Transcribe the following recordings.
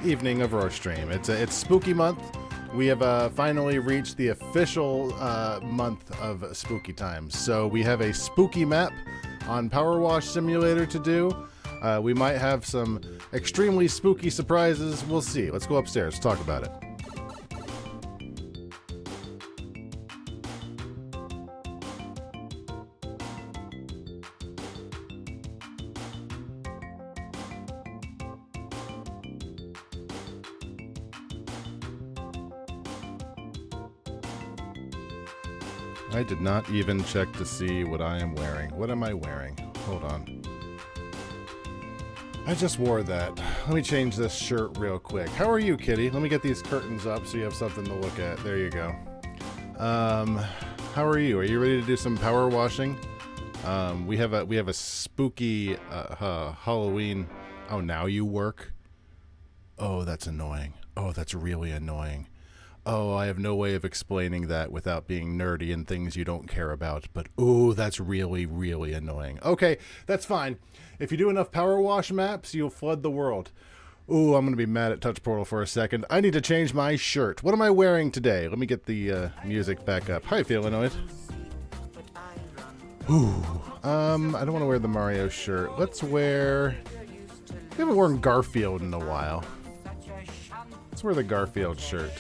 evening of Roarstream. It's spooky month. We have finally reached the official month of spooky times. So we have a spooky map on Powerwash Simulator to do. We might have some extremely spooky surprises. We'll see. Let's go upstairs, talk about it. I did not even check to see what I am wearing. What am I wearing? Hold on. I just wore that. Let me change this shirt real quick. How are you, kitty? Let me get these curtains up so you have something to look at. There you go. How are you? Are you ready to do some power washing? We have a spooky Halloween. Oh, now you work? Oh, that's annoying. Oh, that's really annoying. Oh, I have no way of explaining that without being nerdy and things you don't care about, but ooh, that's really, really annoying. Okay, that's fine. If you do enough power wash maps, you'll flood the world. Ooh, I'm going to be mad at Touch Portal for a second. I need to change my shirt. What am I wearing today? Let me get the music back up. How you feeling, Illinois? Ooh, I don't want to wear the Mario shirt. Let's wear... We haven't worn Garfield in a while. Let's wear the Garfield shirt.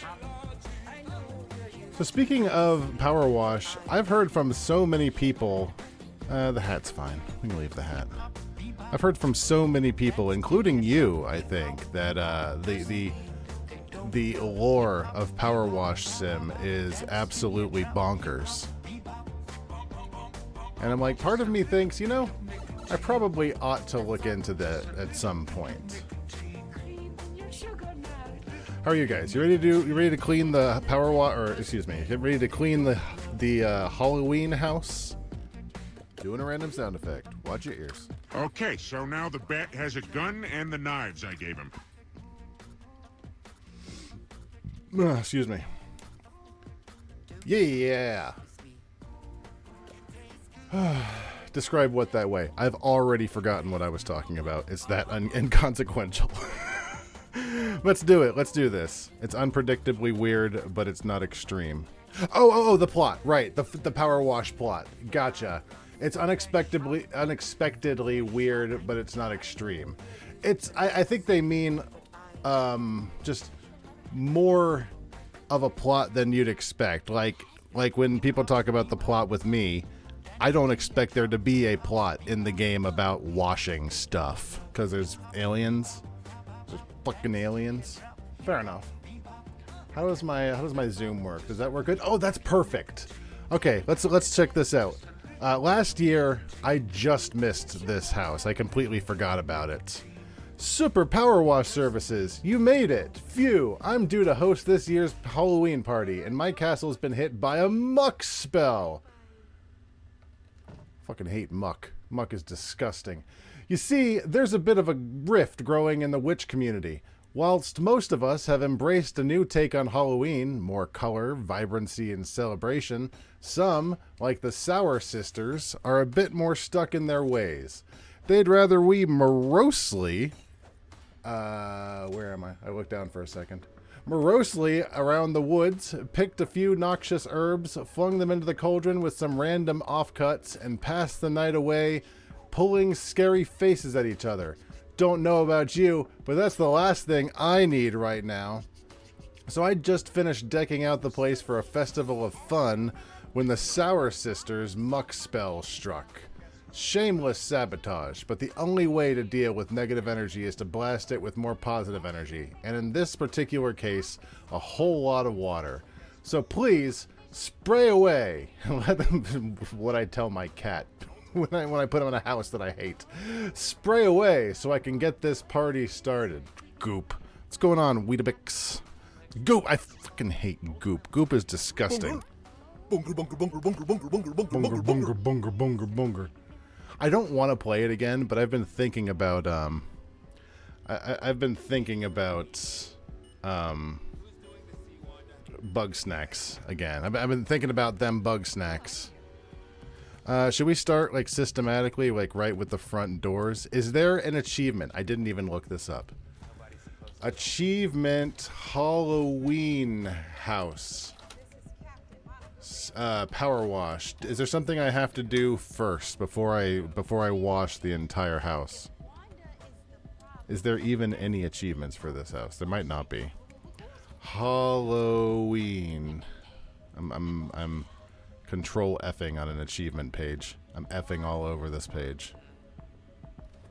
So speaking of power wash, I've heard from so many people, the hat's fine, we can leave the hat. I've heard from so many people, including you, I think, that the lore of Power Wash Sim is absolutely bonkers. And I'm like, part of me thinks, you know, I probably ought to look into that at some point. How are you guys? You ready to clean the power wash, or excuse me, you ready to clean the Halloween house? Doing a random sound effect. Watch your ears. Okay, so now the bat has a gun and the knives I gave him. Excuse me. Yeah. Describe what that way. I've already forgotten what I was talking about. It's that inconsequential. Let's do it. Let's do this. It's unpredictably weird, but it's not extreme. Oh, the plot. Right. The power wash plot. Gotcha. It's unexpectedly weird, but it's not extreme. I think they mean just more of a plot than you'd expect. Like when people talk about the plot with me, I don't expect there to be a plot in the game about washing stuff because there's aliens. There's fucking aliens. Fair enough. How does my zoom work? Does that work good? Oh, that's perfect. Okay, let's check this out. Last year, I just missed this house. I completely forgot about it. Super Power Wash Services, you made it. Phew, I'm due to host this year's Halloween party, and my castle's been hit by a muck spell. Fucking hate muck. Muck is disgusting. You see, there's a bit of a rift growing in the witch community. Whilst most of us have embraced a new take on Halloween, more color, vibrancy, and celebration, some, like the Sour Sisters, are a bit more stuck in their ways. They'd rather we morosely... where am I? I looked down for a second. Morosely around the woods, picked a few noxious herbs, flung them into the cauldron with some random offcuts, and passed the night away, pulling scary faces at each other. Don't know about you, but that's the last thing I need right now. So I just finished decking out the place for a festival of fun when the Sour Sisters' muck spell struck. Shameless sabotage, but the only way to deal with negative energy is to blast it with more positive energy, and in this particular case, a whole lot of water. So please, spray away. Let them, what I tell my cat when I put him in a house that I hate. Spray away so I can get this party started. Goop. What's going on, Weetabix? Goop. I fucking hate goop. Goop is disgusting. Bunker, bunker, bunker, bunker, bunker, bunker, bunker, Bunger, bunger, bunger, bunger, bunger. I don't want to play it again, but I've been thinking about I've been thinking about bug snacks again. I've been thinking about them bug snacks. Should we start like systematically, like right with the front doors? Is there an achievement? I didn't even look this up. Achievement Halloween house. Powerwash. Is there something I have to do first before I wash the entire house? Is there even any achievements for this house? There might not be. Halloween. I'm control Fing on an achievement page. I'm effing all over this page.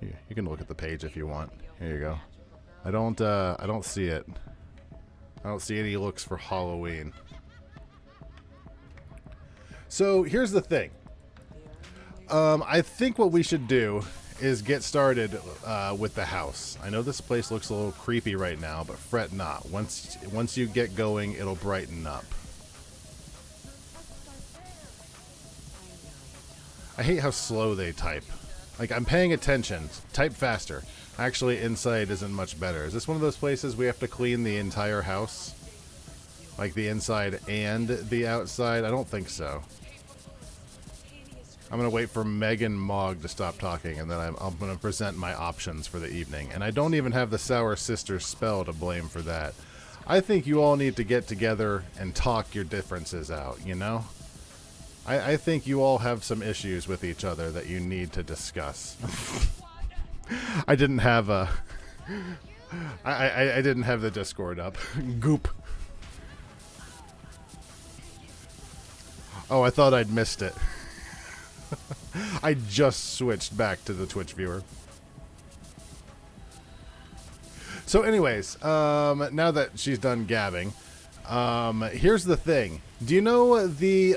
You can look at the page if you want. Here you go. I don't see it. I don't see any looks for Halloween. So here's the thing. I think what we should do is get started with the house. I know this place looks a little creepy right now, but fret not. Once you get going, it'll brighten up. I hate how slow they type. Like, I'm paying attention. Type faster. Actually, inside isn't much better. Is this one of those places we have to clean the entire house? Like the inside and the outside? I don't think so. I'm going to wait for Megan Mogg to stop talking, and then I'm going to present my options for the evening. And I don't even have the Sour Sisters spell to blame for that. I think you all need to get together and talk your differences out, you know? I think you all have some issues with each other that you need to discuss. I didn't have a... I didn't have the Discord up. Goop. Oh, I thought I'd missed it. I just switched back to the Twitch viewer. So anyways, now that she's done gabbing, here's the thing. Do you know the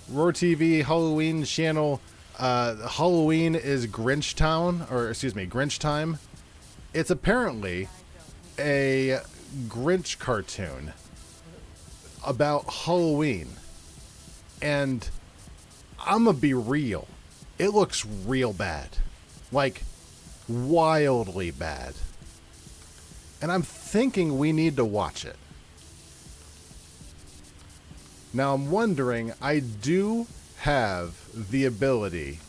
Roar TV Halloween channel, Halloween is Grinch Town, or excuse me, Grinch Time? It's apparently a Grinch cartoon about Halloween. And I'm gonna be real. It looks real bad. Like, wildly bad. And I'm thinking we need to watch it. Now, I'm wondering, I do have the ability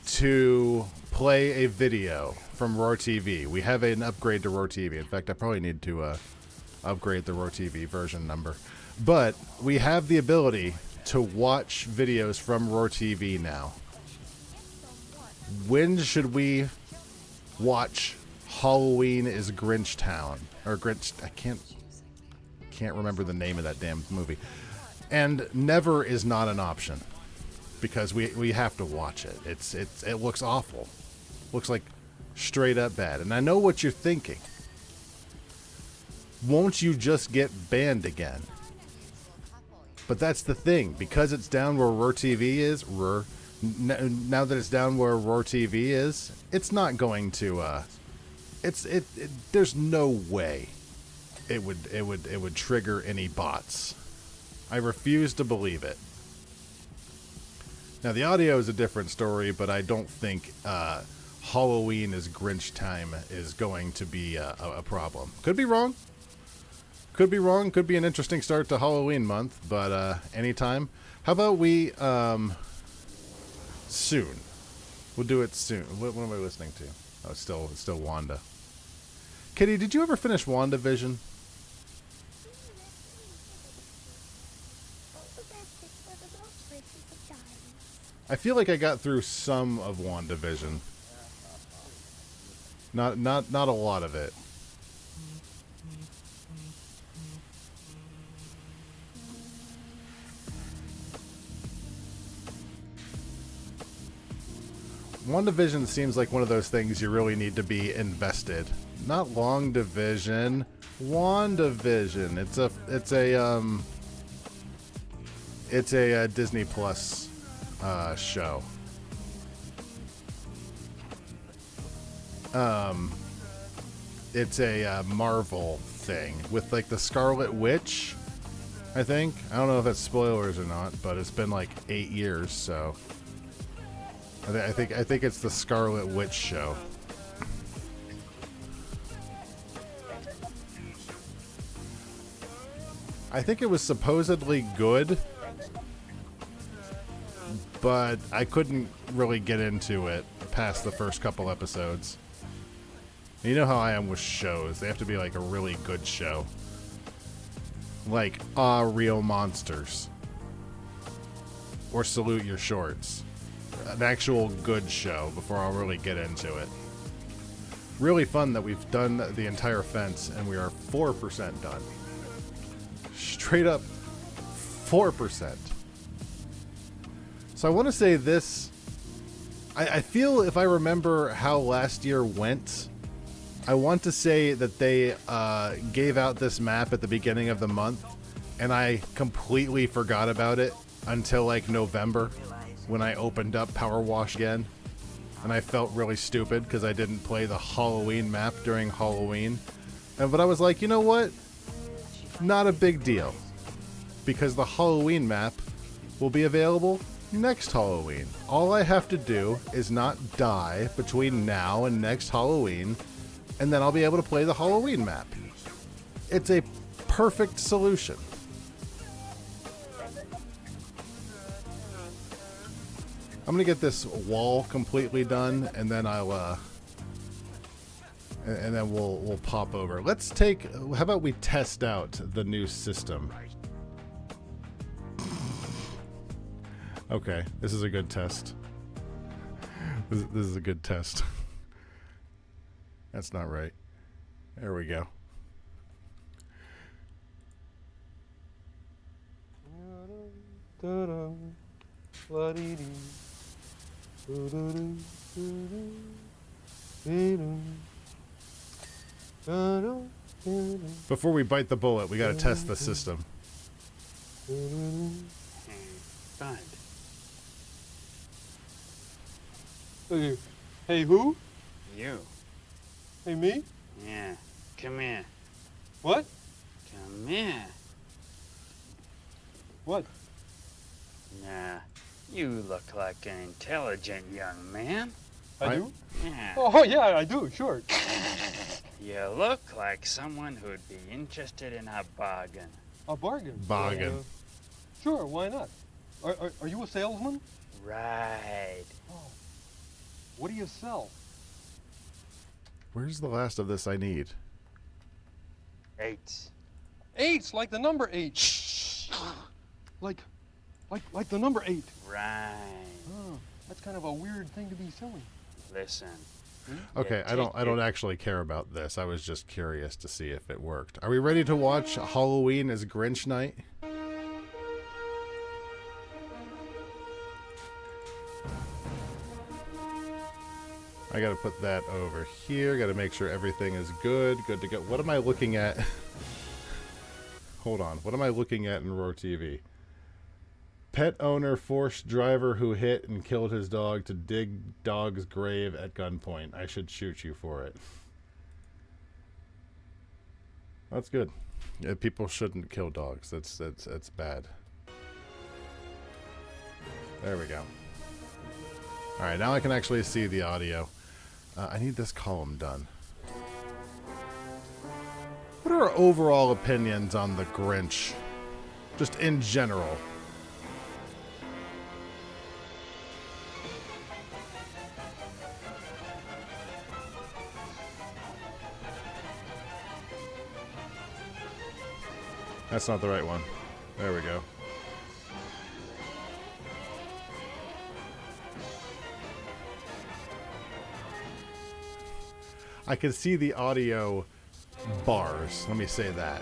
to play a video from Roar TV. We have an upgrade to Roar TV. In fact, I probably need to upgrade the Roar TV version number. But we have the ability to watch videos from Roar TV now. When should we watch Halloween is Grinch Town? Or Grinch... I can't remember the name of that damn movie. And never is not an option. Because we have to watch it. It looks awful. Looks like straight up bad. And I know what you're thinking. Won't you just get banned again? But that's the thing. Because it's down where Roar TV is, now that it's down where Roar TV is, it's not going to there's no way it would trigger any bots. I refuse to believe it. Now the audio is a different story, but I don't think Halloween is Grinch Time is going to be a problem. Could be wrong. Could be wrong. Could be an interesting start to Halloween month, but anytime. How about we soon? We'll do it soon. What am I listening to? Oh, it's still Wanda. Kitty, did you ever finish WandaVision? I feel like I got through some of WandaVision. Not a lot of it. WandaVision seems like one of those things you really need to be invested. Not Long Division, WandaVision. It's a Disney Plus show. It's a Marvel thing with like the Scarlet Witch, I think. I don't know if that's spoilers or not, but it's been like 8 years, so I think it's the Scarlet Witch show. I think it was supposedly good, but I couldn't really get into it past the first couple episodes. You know how I am with shows. They have to be like a really good show. Like Real Monsters. Or Salute Your Shorts. An actual good show before I'll really get into it. Really fun that we've done the entire fence and we are 4% done. Straight up 4%. So I want to say this. I feel if I remember how last year went, I want to say that they gave out this map at the beginning of the month, and I completely forgot about it until like November when I opened up Powerwash again, and I felt really stupid because I didn't play the Halloween map during Halloween. But I was like, you know what? Not a big deal, because the Halloween map will be available next Halloween. All I have to do is not die between now and next Halloween, and then I'll be able to play the Halloween map. It's a perfect solution. I'm gonna get this wall completely done, and then I'll and then we'll pop over. Let's take. How about we test out the new system? Okay, this is a good test. This is a good test. That's not right. There we go. Before we bite the bullet, we gotta test the system. Fine. Hey, who? You. Hey, me? Yeah. Come here. What? Come here. What? Nah. You look like an intelligent young man. I do? Yeah. Oh, yeah, I do, sure. You look like someone who'd be interested in a bargain. A bargain? Bargain. Sure, why not? Are you a salesman? Right. Oh. What do you sell? Where's the last of this I need? Eights. Eights, like the number 8. Shh. Like the number 8. Right. Oh, that's kind of a weird thing to be selling. Listen. Okay, I don't actually care about this. I was just curious to see if it worked. Are we ready to watch Halloween as Grinch night? I gotta put that over here. Gotta make sure everything is good. Good to go. What am I looking at? Hold on. What am I looking at in Roar TV? Pet owner forced driver who hit and killed his dog to dig dog's grave at gunpoint. I should shoot you for it. That's good. Yeah, people shouldn't kill dogs. That's bad. There we go. All right, now I can actually see the audio. I need this column done. What are our overall opinions on the Grinch? Just in general. That's not the right one. There we go. I can see the audio bars. Let me say that.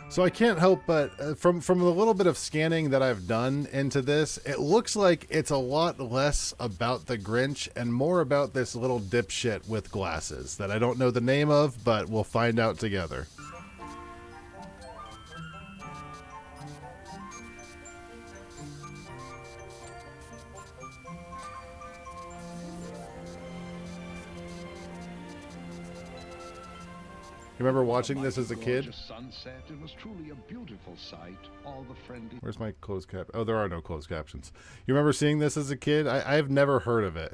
So I can't help but, from the little bit of scanning that I've done into this, it looks like it's a lot less about the Grinch and more about this little dipshit with glasses that I don't know the name of, but we'll find out together. You remember watching this as a kid? Sunset. It was truly a beautiful sight. All the friendly. Where's my closed cap? Oh, there are no closed captions. You remember seeing this as a kid? I've never heard of it.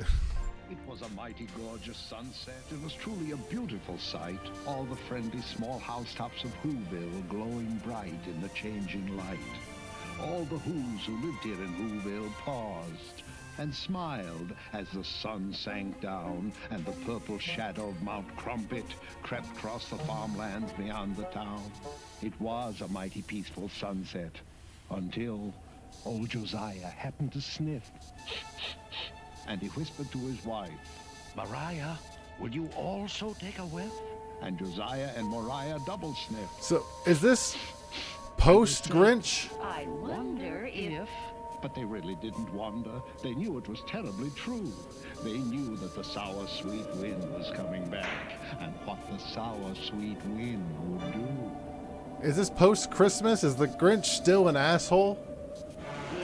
It was a mighty gorgeous sunset. It was truly a beautiful sight. All the friendly small housetops of Whoville glowing bright in the changing light. All the Whos who lived here in Whoville paused and smiled as the sun sank down and the purple shadow of Mount Crumpet crept across the farmlands beyond the town. It was a mighty peaceful sunset until old Josiah happened to sniff. And he whispered to his wife, "Mariah, will you also take a whiff?" And Josiah and Mariah double sniffed. So, is this post Grinch? I wonder if... But they really didn't wonder. They knew it was terribly true. They knew that the sour, sweet wind was coming back, and what the sour, sweet wind would do. Is this post Christmas? Is the Grinch still an asshole?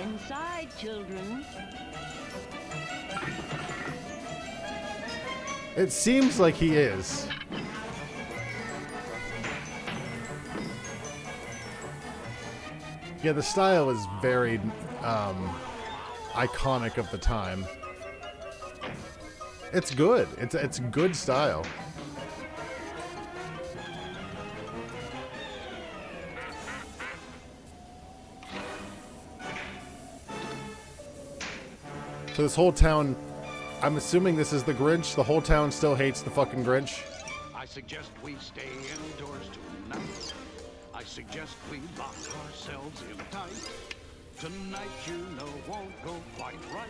Inside, children. It seems like he is. Yeah, the style is very iconic of the time. It's good. It's good style. So this whole town, I'm assuming this is the Grinch. The whole town still hates the fucking Grinch. I suggest we stay indoors tonight. I suggest we lock ourselves in tight. Tonight, you know, won't go quite right.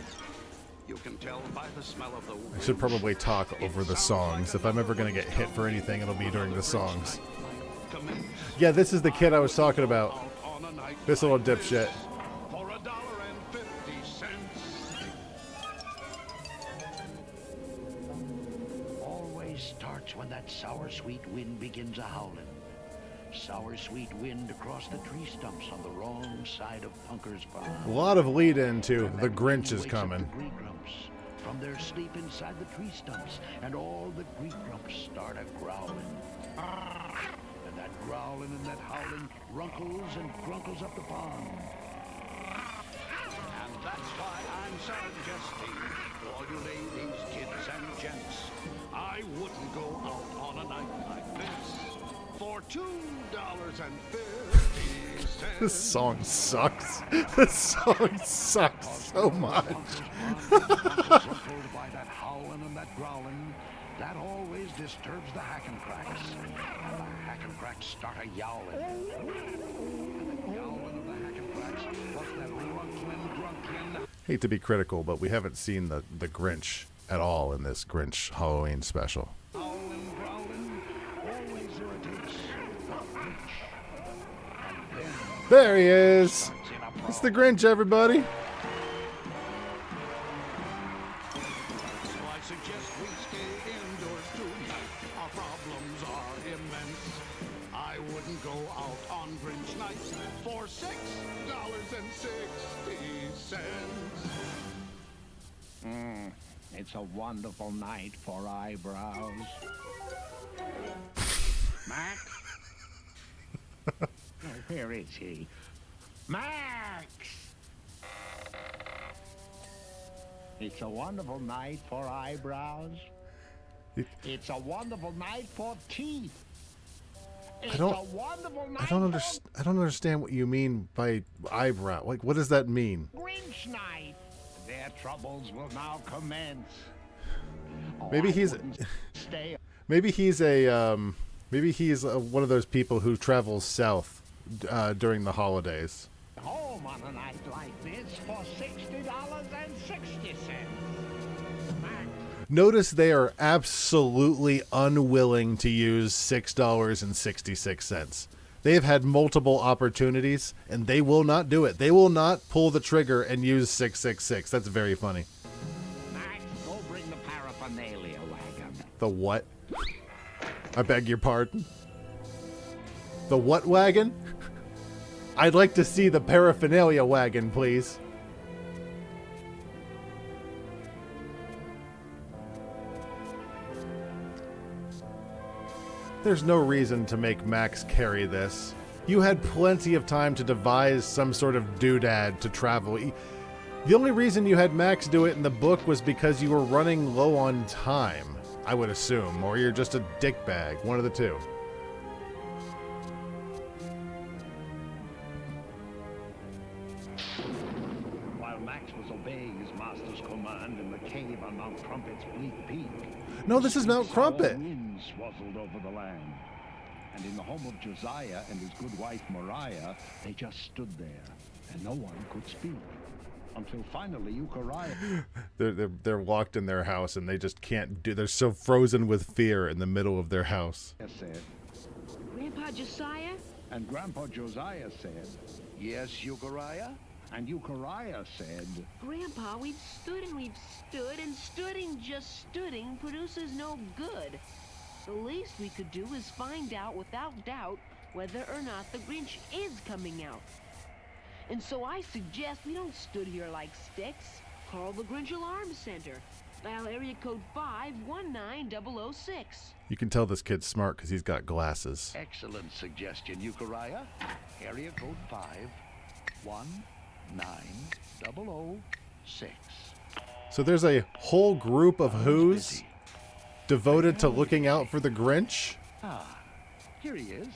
You can tell by the smell of the wind. I should probably talk over the songs. If I'm ever going to get hit for anything, it'll be during the songs. Yeah, this is the kid I was talking about. This little dipshit. For $1.50. Always starts when that sour sweet wind begins a-howlin'. Sour sweet wind across the tree stumps on the wrong side of Punker's farm. A lot of lead into the Grinch is Wakes up coming. the Gree Grumps from their sleep inside the tree stumps, and all the Gree Grumps start a-growlin'. And that growlin' and that howlin' runkles and grunkles up the pond. And that's why I'm suggesting to all you ladies, kids, and gents, I wouldn't go out on a night like this for $2.50. This song sucks. This song sucks so much. Ruffled by that howlin' and that growlin', that always disturbs the Hackencracks. And the Hackencracks start a-yowlin'. And the yowlin' of the Hackencracks, plus that runklin'. Hate to be critical, but we haven't seen the Grinch at all in this Grinch Halloween special. Howlin', growlin', always irritates the Grinch. And then There he is. starts in a It's the Grinch, everybody. So I suggest we stay indoors tonight. Our problems are immense. I wouldn't go out on Grinch night for $6.60. It's a wonderful night for eyebrows. Max? Oh, where is he? Max! It's a wonderful night for eyebrows. It's a wonderful night for teeth. It's don't- a wonderful night I don't understand what you mean by eyebrow. Like, what does that mean? for Grinch night. Their troubles will now commence. Oh, Maybe I he's wouldn't stay. maybe he's one of those people who travels south during the holidays. Home on a night like this for $60.60. Notice they are absolutely unwilling to use $6.66. They have had multiple opportunities, and they will not do it. They will not pull the trigger and use 666. That's very funny. Max, go bring the paraphernalia wagon. The what? I beg your pardon? The what wagon? I'd like to see the paraphernalia wagon, please. There's no reason to make Max carry this. You had plenty of time to devise some sort of doodad to travel. The only reason you had Max do it in the book was because you were running low on time, I would assume, or you're just a dickbag, one of the two. While Max was obeying his master's command in the cave on Mount Crumpet's bleak peak, No, this is Mount Crumpet. winds swazzled over the land. And in the home of Josiah and his good wife Mariah, they just stood there, and no one could speak. Until finally Euchariah They're locked in their house and they just can't do. They're so frozen with fear in the middle of their house. said, Grandpa Josiah? and Grandpa Josiah said, Yes, Euchariah? and Euchariah said, Grandpa, we've stood and we've stood, and stooding just stooding produces no good. The least we could do is find out without doubt whether or not the Grinch is coming out. And so I suggest we don't stood here like sticks. Call the Grinch Alarm Center. Dial area code 519006. You can tell this kid's smart because he's got glasses. Excellent suggestion, Euchariah. Area code 519006. So there's a whole group of Who's Busy. devoted to looking out for the Grinch. Ah, here he is.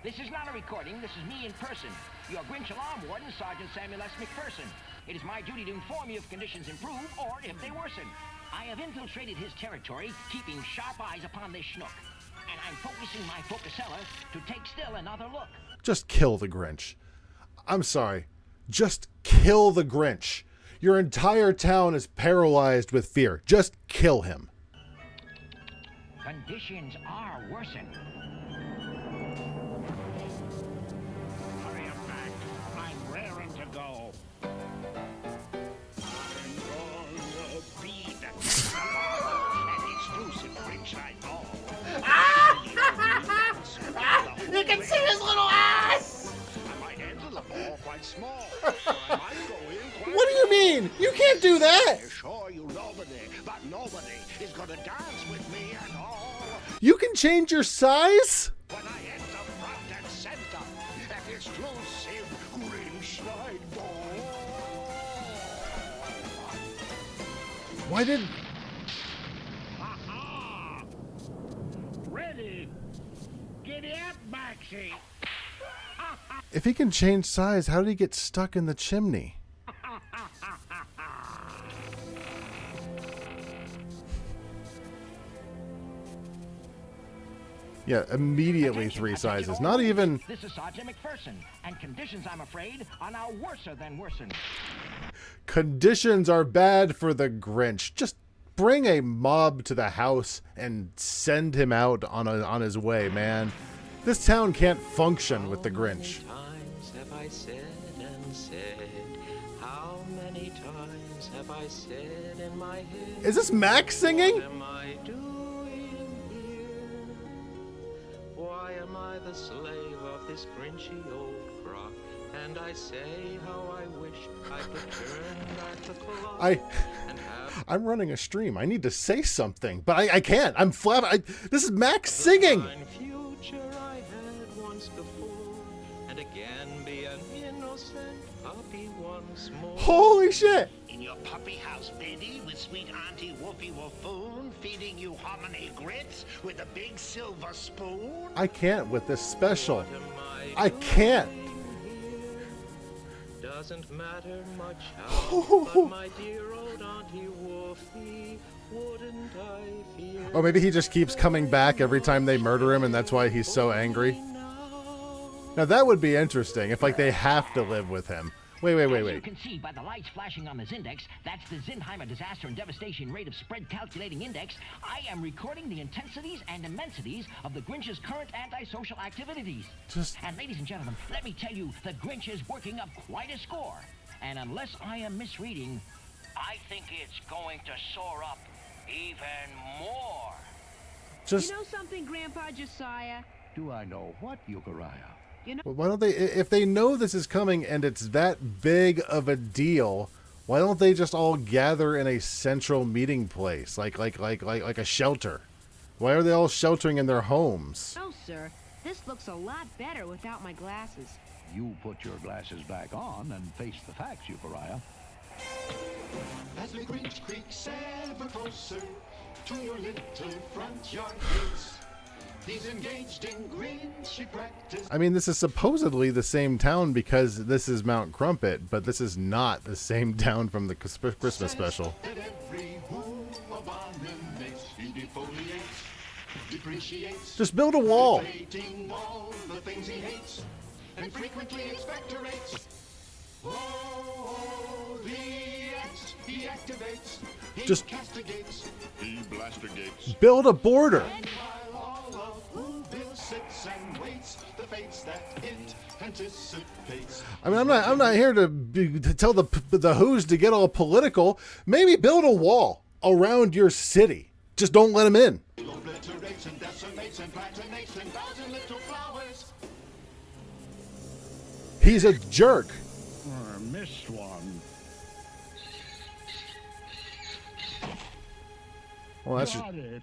This is not a recording. This is me in person. Your Grinch Alarm Warden, Sergeant Samuel S. McPherson. It is my duty to inform you if conditions improve or if they worsen. I have infiltrated his territory, keeping sharp eyes upon this schnook. And I'm focusing my focuseller to take still another look. Just kill the Grinch. I'm sorry. Just kill the Grinch. Your entire town is paralyzed with fear. Just kill him. Conditions are worsen. Hurry up, Mac. I'm raring to go. I'm gonna be the an exclusive Grinch I know. You can see his little ass! I might enter the ball quite small. Or I might go in quite What do you mean? You can't do that. sure you nobody, but nobody is gonna dance with me at all. You can change your size? When I enter front and center, an exclusive Grinch night ball. Why did... Ha-ha! Ready? Giddy up, Maxie. If he can change size, how did he get stuck in the chimney? Yeah, immediately Attention, 3 attention, sizes. all Not units. even... This is Sergeant McPherson, and conditions, I'm afraid, are now worser than worsen. Conditions are bad for the Grinch. Just bring a mob to the house and send him out on his way, man. This town can't function with the Grinch. How many times have I said and said? How many times have I said in my head? Is this Max singing? What am I doing here? Why am I the slave of this Grinchy old crock? And I say how I wish I could turn back the clock and have I'm running a stream. I need to say something, but I can't. I'm flat. This is Max singing. fine future I had once before, and again be an innocent puppy once more. Holy shit. In your puppy house, Betty, with sweet Auntie Woofy Woofoon, feeding you hominy grits with a big silver spoon. I can't with this special. What am I can't. doing here? Doesn't matter much how, but my dear old Auntie Wolfie, wouldn't I fear? Or maybe he just keeps coming back every time they murder him, and that's why he's so angry. Now that would be interesting if, like, they have to live with him. Wait. As you can see by the lights flashing on this index, that's the Zinheimer Disaster and Devastation Rate of Spread Calculating Index. I am recording the intensities and immensities of the Grinch's current antisocial activities. And ladies and gentlemen, let me tell you, the Grinch is working up quite a score. And unless I am misreading, I think it's going to soar up even more. Just You know something, Grandpa Josiah? Do I know what, Euchariah? why don't they? If they know this is coming and it's that big of a deal, why don't they just all gather in a central meeting place, like a shelter? Why are they all sheltering in their homes? No, sir. This looks a lot better without my glasses. You put your glasses back on and face the facts, Euchariah. As the Grinch creaks ever closer to your little front yard gates, he's engaged in Grinchy practice. I mean, this is supposedly the same town because this is Mount Crumpet, but this is not the same town from the Christmas special. That every who abominates, he defoliates, depreciates, Just build a wall. debating all the things he hates, and frequently expectorates. Oh, the X he activates, he Just castigates, He blastergates. build a border. and while all of Whoville sits and waits the fates that it anticipates. I mean, I'm not here to tell the Who's to get all political. Maybe build a wall around your city. Just don't let them in. Obliterates and decimates and platinates and 1,000 little flowers. He's a jerk. Missed one. Well, that's just, Got it.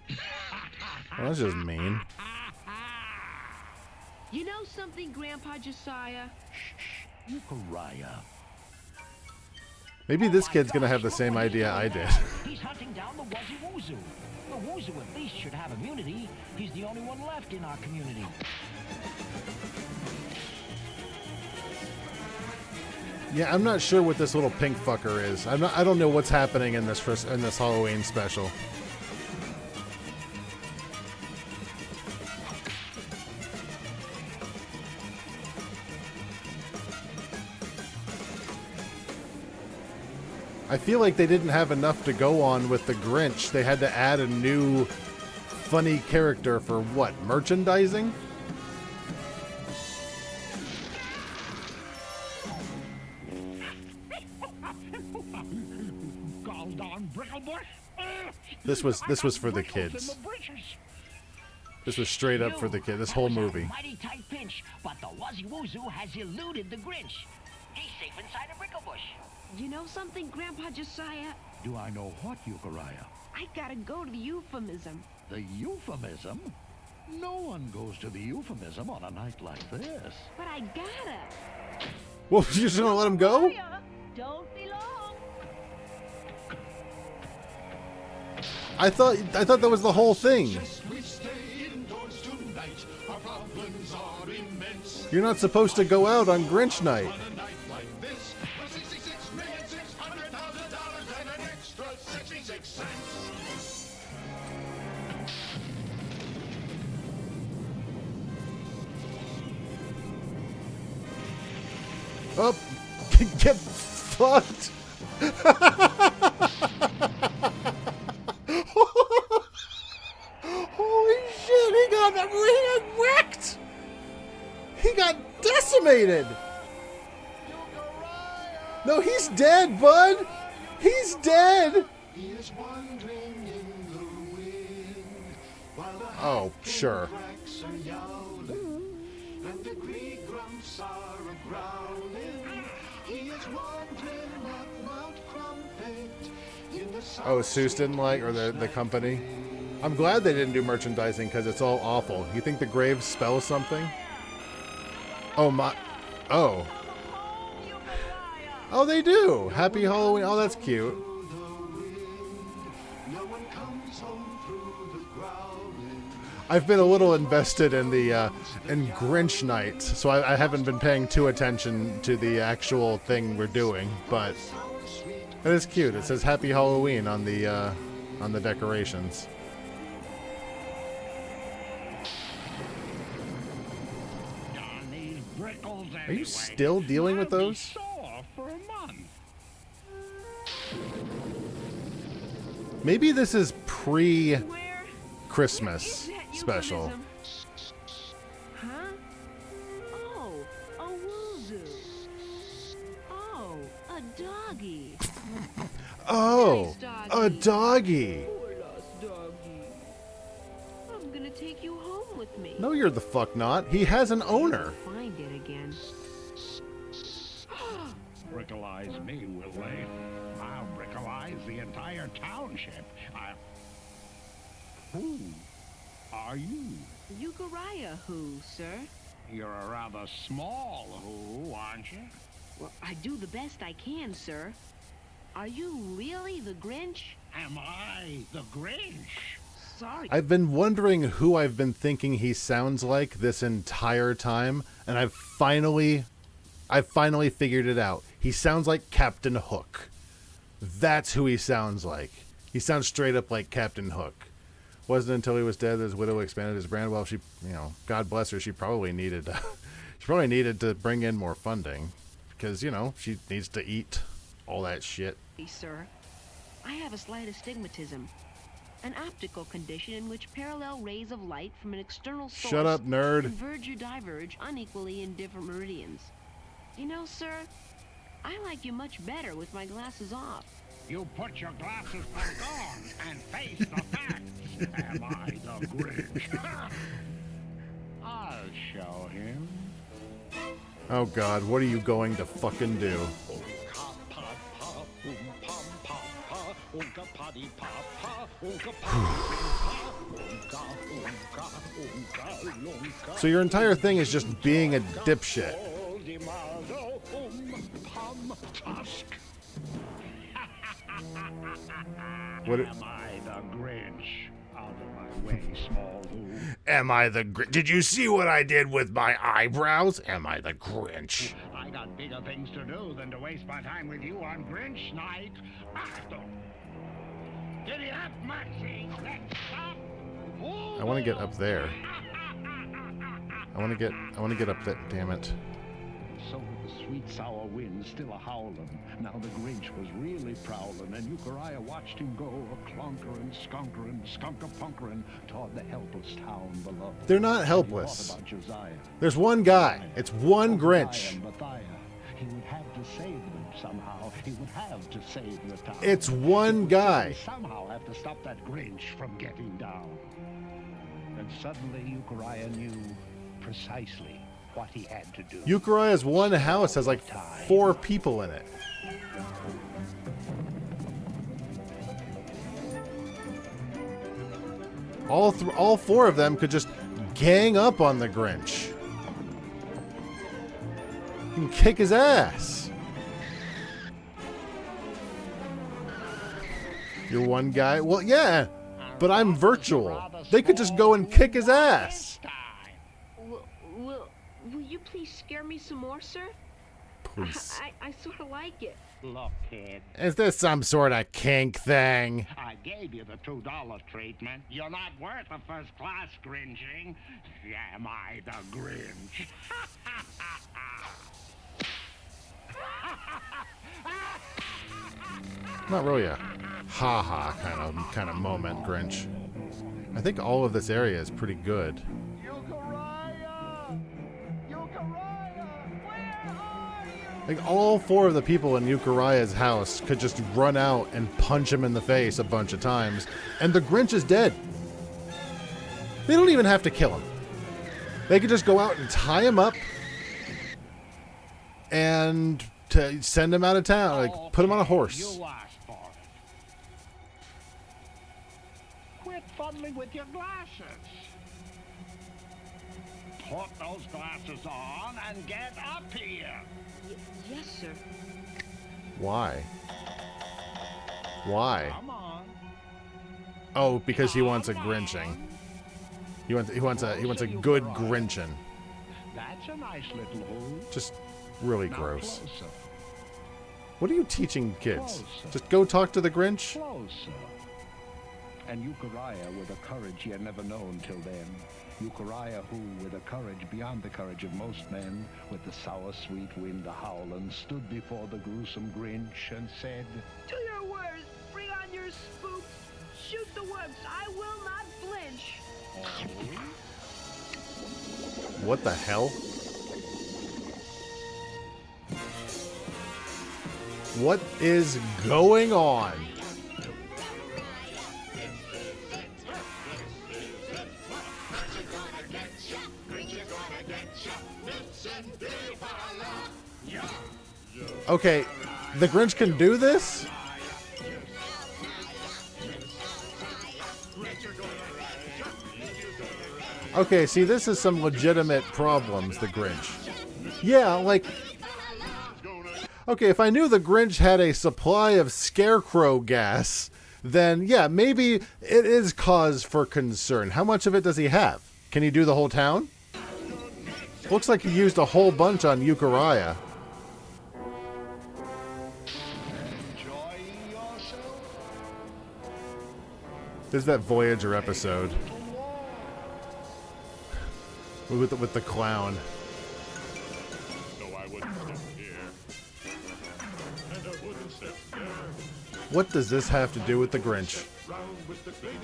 well, that's just mean. You know something, Grandpa Josiah? Uriah. Maybe this kid's gonna have the same idea I did. He's hunting down the Wuzzy Woozoo. The Woozoo at least should have immunity. He's the only one left in our community. Yeah, I'm not sure what this little pink fucker is. I don't know what's happening in this Halloween special. I feel like they didn't have enough to go on with the Grinch. They had to add a new funny character for what? Merchandising? This was for the kids. This was straight up for the kid. This whole movie. Mighty tight pinch, but the Wuzzy Woozoo has eluded the Grinch. He's safe inside a bricklebush. You know something, Grandpa Josiah? Do I know what, Uriah? I gotta go to the euphemism. The euphemism? No one goes to the euphemism on a night like this. But I gotta. Well, you're just gonna let him go? Don't be long. I thought that was the whole thing. Just we stay indoors tonight. Our problems are immense. You're not supposed to go out on Grinch night. On a night like this, for $66,600,000 and an extra 66 cents. Oh, get fucked. Holy shit, he got wrecked. He got decimated. No, he's dead, bud. He's dead. He is wandering in the wind while the Oh, sure. cracks are yowling and the green grumps are a-growling. He is wandering up Mount Crumpet in the Oh, Seuss didn't like, or the company? I'm glad they didn't do merchandising because it's all awful. You think the graves spell something? Oh, my. Oh. Oh, they do. Happy Halloween. Oh, that's cute. No one comes home through the growling. I've been a little invested in the in Grinch night, so I haven't been paying too attention to the actual thing we're doing, but it is cute. It says Happy Halloween on the decorations. Are you still dealing with those? Maybe this is pre-Christmas special. Huh? Oh, a woozoo. Oh, a doggy. Oh, Nice a doggy. Poor lost doggy. I'm gonna take you home with me. No, you're the fuck not. He has an owner. Find it again. Brickalize me, will they? I'll brickalize the entire township. Who are you? Uriah who, sir? You're a rather small who, aren't you? Well, I do the best I can, sir. Are you really the Grinch? Am I the Grinch? Sorry. I've been wondering who I've been thinking he sounds like this entire time, and I've finally figured it out. He sounds like Captain Hook. That's who he sounds like. He sounds straight up like Captain Hook. Wasn't until he was dead that his widow expanded his brand. Well, she, God bless her, she probably needed to bring in more funding because, she needs to eat all that shit. Sir, I have a slight astigmatism, an optical condition in which parallel rays of light from an external source Shut up, nerd. converge or diverge unequally in different meridians. Sir, I like you much better with my glasses off. You put your glasses back on and face the facts. Am I the Grinch? I'll show him. Oh God, what are you going to fucking do? So your entire thing is just being a dipshit. What? Am I the Grinch? Out of my way, small who. Am I the Grinch? Did you see what I did with my eyebrows? Am I the Grinch? I got bigger things to do than to waste my time with you on Grinch night. Achtung! Giddy up, Maxie! Let's stop! I want to get up there. I want to get up there. Damn it. So with the sweet sour wind still a howlin', now the Grinch was really prowlin', and Euchariah watched him go a-clunkerin', skunkerin', skunk-a-punkerin' toward the helpless town below. They're not helpless. There's one guy. It's one Grinch. He would have to save them somehow. He would have to save the town. It's one guy. He would somehow have to stop that Grinch from getting down. And suddenly Euchariah knew precisely what he had to do. Euchariah's one house has like 4 people in it. All 4 of them could just gang up on the Grinch. You can kick his ass. You're one guy? Well, yeah, but I'm virtual. They could just go and kick his ass. Will you please scare me some more, sir? Please. I sort of like it. Look, kid. Is this some sort of kink thing? I gave you the $2 treatment. You're not worth a first-class Grinching. Am I the Grinch? Not really a ha-ha kind of moment, Grinch. I think all of this area is pretty good. Like all 4 of the people in Euchariah's house could just run out and punch him in the face a bunch of times, and the Grinch is dead. They don't even have to kill him. They could just go out and tie him up and to send him out of town, like put him on a horse. You asked for it. Quit fuddling with your glasses. Put those glasses on and get up here. Yes, sir. Why? Why? Come on. Oh, because he wants a Grinching. He wants a good Grinchin'. That's a nice little hole. Just really Now gross. closer. What are you teaching kids? Closer. Just go talk to the Grinch? Closer. And Euchariah, with a courage he had never known till then, Euchariah, who, with a courage beyond the courage of most men, with the sour sweet wind a-howlin', stood before the gruesome Grinch and said, To your words, bring on your spooks. Shoot the works, I will not flinch. What the hell? What is going on? Okay, the Grinch can do this? Okay, see, this is some legitimate problems, the Grinch. Yeah, like, Okay, if I knew the Grinch had a supply of scarecrow gas, then yeah, maybe it is cause for concern. How much of it does he have? Can he do the whole town? Looks like he used a whole bunch on Euchariah. There's that Voyager episode with the clown. No, I wouldn't step here. And I wouldn't step there. What does this have to do with the Grinch?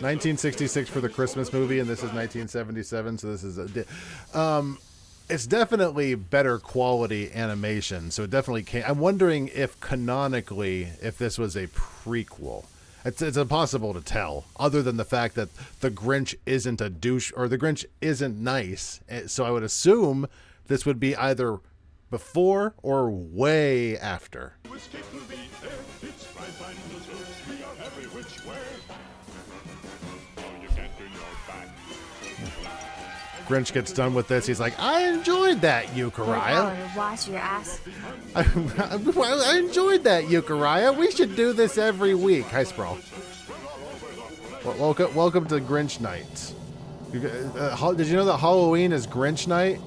1966 for the Christmas movie, and this is 1977, so this is it's definitely better quality animation, so it definitely can't. I'm wondering if canonically, if this was a prequel. It's impossible to tell, other than the fact that the Grinch isn't a douche, or the Grinch isn't nice. So I would assume this would be either before or way after. Grinch gets done with this. He's like, I enjoyed that, Euchariah. Wash your ass. I enjoyed that, Euchariah. We should do this every week. Hi, Sprawl. Well, welcome to Grinch Night. Did you know that Halloween is Grinch Night?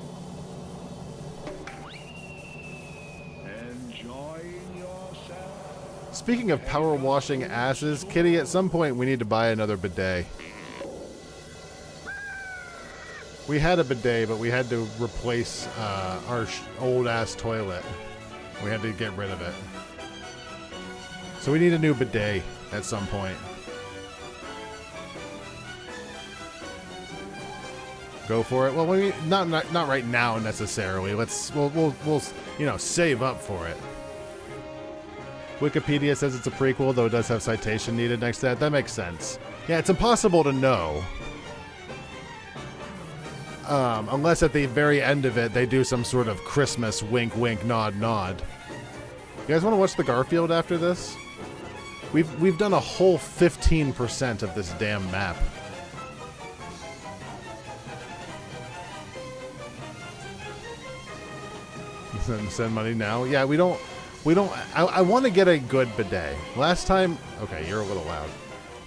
Speaking of power washing asses, Kitty, at some point we need to buy another bidet. We had a bidet, but we had to replace our old-ass toilet. We had to get rid of it. So we need a new bidet at some point. Go for it. Well, not right now necessarily. We'll save up for it. Wikipedia says it's a prequel, though it does have citation needed next to that. That makes sense. Yeah, it's impossible to know. Unless at the very end of it, they do some sort of Christmas wink, wink, nod, nod. You guys want to watch the Garfield after this? We've done a whole 15% of this damn map. Send money now. Yeah, we don't. I want to get a good bidet. Last time, okay, you're a little loud.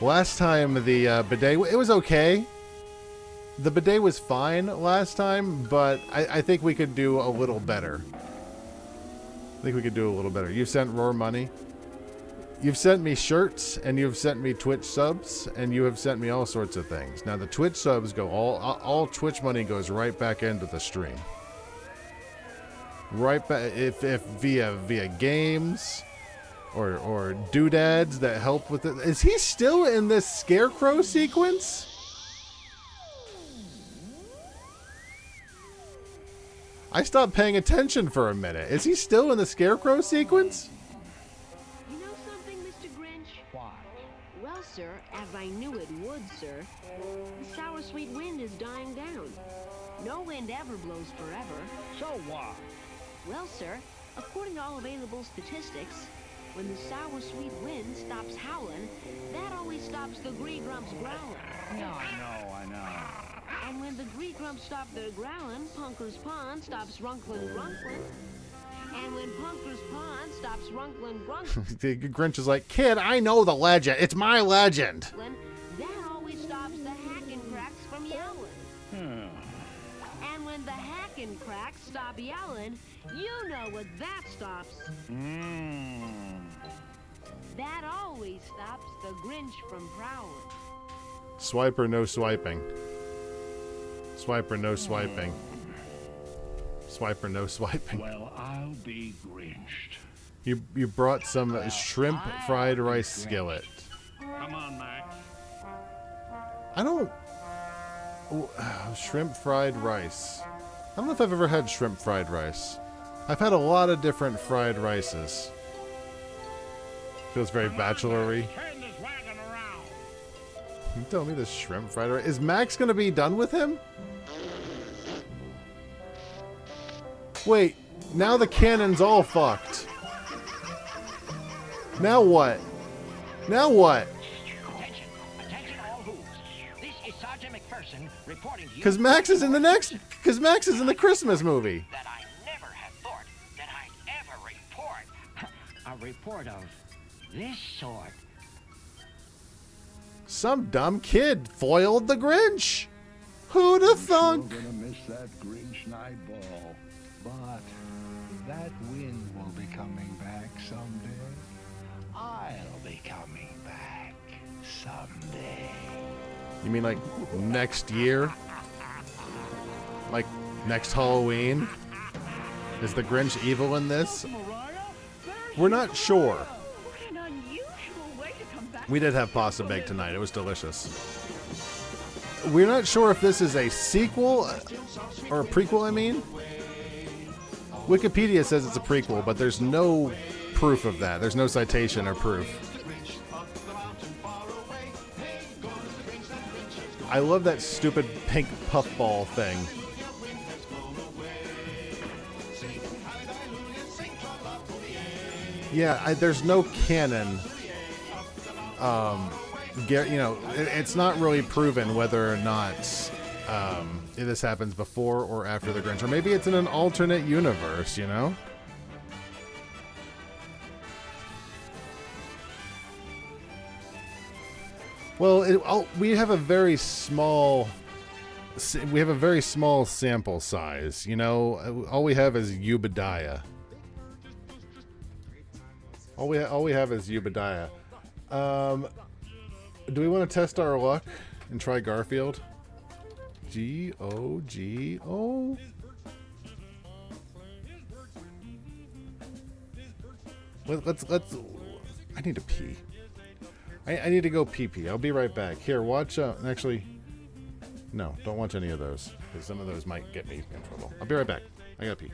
Last time the bidet, it was okay. The bidet was fine last time, but I think we could do a little better. You've sent Roar money. You've sent me shirts, and you've sent me Twitch subs, and you have sent me all sorts of things. Now the Twitch subs go all Twitch money goes right back into the stream. Right back if via games or doodads that help with it. Is he still in this scarecrow sequence? I stopped paying attention for a minute. Is he still in the scarecrow sequence? You know something, Mr. Grinch? What? Well, sir, as I knew it would, sir, the sour sweet wind is dying down. No wind ever blows forever. So what? Well, sir, according to all available statistics, when the sour sweet wind stops howling, that always stops the Gree-Grumps growling. No, I know. And when the Gree-Grumps stop their growling, Punker's Pond stops runklin' grunklin'. And when Punker's Pond stops runklin' grunklin', The Grinch is like, kid, I know the legend. It's my legend. that always stops the hackin' cracks from yowling. And when the hackin' cracks stop yowling, you know what that stops. That always stops the Grinch from prowling. Swipe or no swiping. Swipe or no swiping. Swipe or no swiping. Well, I'll be Grinched. You brought some shrimp fried rice skillet. Come on, Max. I don't... shrimp fried rice. I don't know if I've ever had shrimp fried rice. I've had a lot of different fried rices. Feels very bachelor-y. Turn this wagon around. You tell me this shrimp fried rice. Is Max gonna be done with him? Wait, now the cannon's all fucked. Now what? Now what? Attention all who's. This is Sergeant McPherson reporting to you. Because Max is in the Christmas movie. That I never had thought that I'd ever report. report of this sort. Some dumb kid foiled the Grinch. Who'd have thunk? You're gonna miss that Grinch night ball, but that wind will be coming back someday. I'll be coming back someday. You mean like next year? Like next Halloween? Is the Grinch evil in this? We're not sure. What an unusual way to come back. We did have pasta bake tonight. It was delicious. We're not sure if this is a sequel or a prequel, I mean. Wikipedia says it's a prequel, but there's no proof of that. There's no citation or proof. I love that stupid pink puffball thing. Yeah, there's no canon. It's not really proven whether or not this happens before or after the Grinch, or maybe it's in an alternate universe. You know. Well, we have a very small sample size. You know, all we have is Ubadiah. All we have is Ubadiah. Do we want to test our luck and try Garfield? G-O-G-O? Let's. I need to pee. I need to go pee. I'll be right back. Here, watch. Actually, no, don't watch any of those because some of those might get me in trouble. I'll be right back. I gotta pee.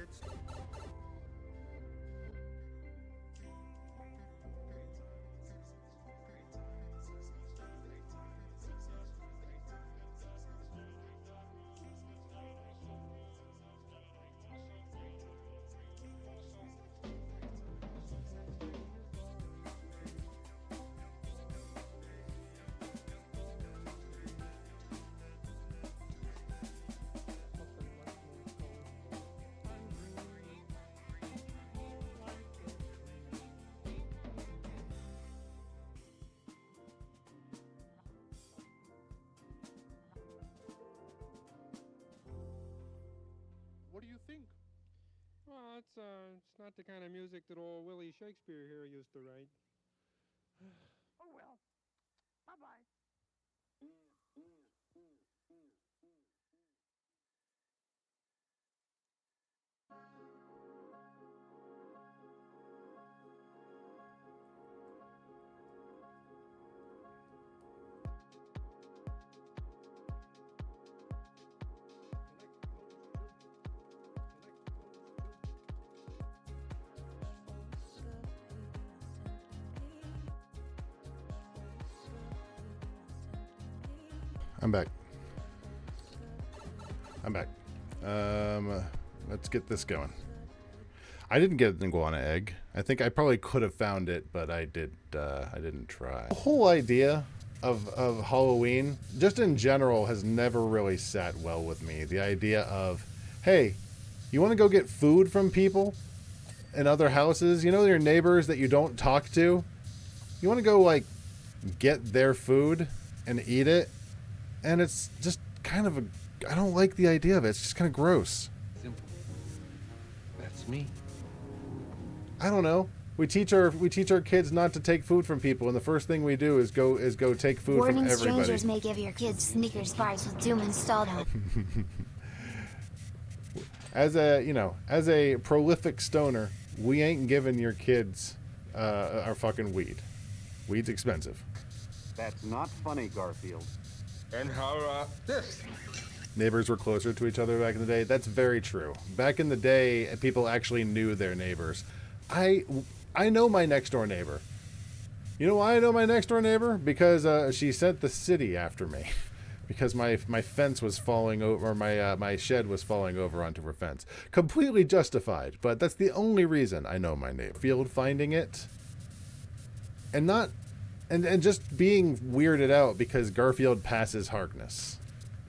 What do you think? Well, it's not the kind of music that old Willie Shakespeare here used to write. Oh well. Bye-bye. I'm back. Let's get this going. I didn't get an iguana egg. I think I probably could have found it, but I didn't try. The whole idea of Halloween, just in general, has never really sat well with me. The idea of, hey, you want to go get food from people in other houses? You know your neighbors that you don't talk to? You want to go, like, get their food and eat it? And it's just kind of I don't like the idea of it. It's just kind of gross. Simple. That's me. I don't know. We teach our kids not to take food from people, and the first thing we do is go take food Warning from everybody. strangers may give your kids Snickers bars with Doom installed on. As a prolific stoner, we ain't giving your kids our fucking weed. Weed's expensive. That's not funny, Garfield. And how, this? Neighbors were closer to each other back in the day. That's very true. Back in the day, people actually knew their neighbors. I know my next door neighbor. You know why I know my next door neighbor? Because she sent the city after me. Because my fence was falling over, or my shed was falling over onto her fence. Completely justified, but that's the only reason I know my neighbor. Field finding it, and just being weirded out because Garfield passes Harkness,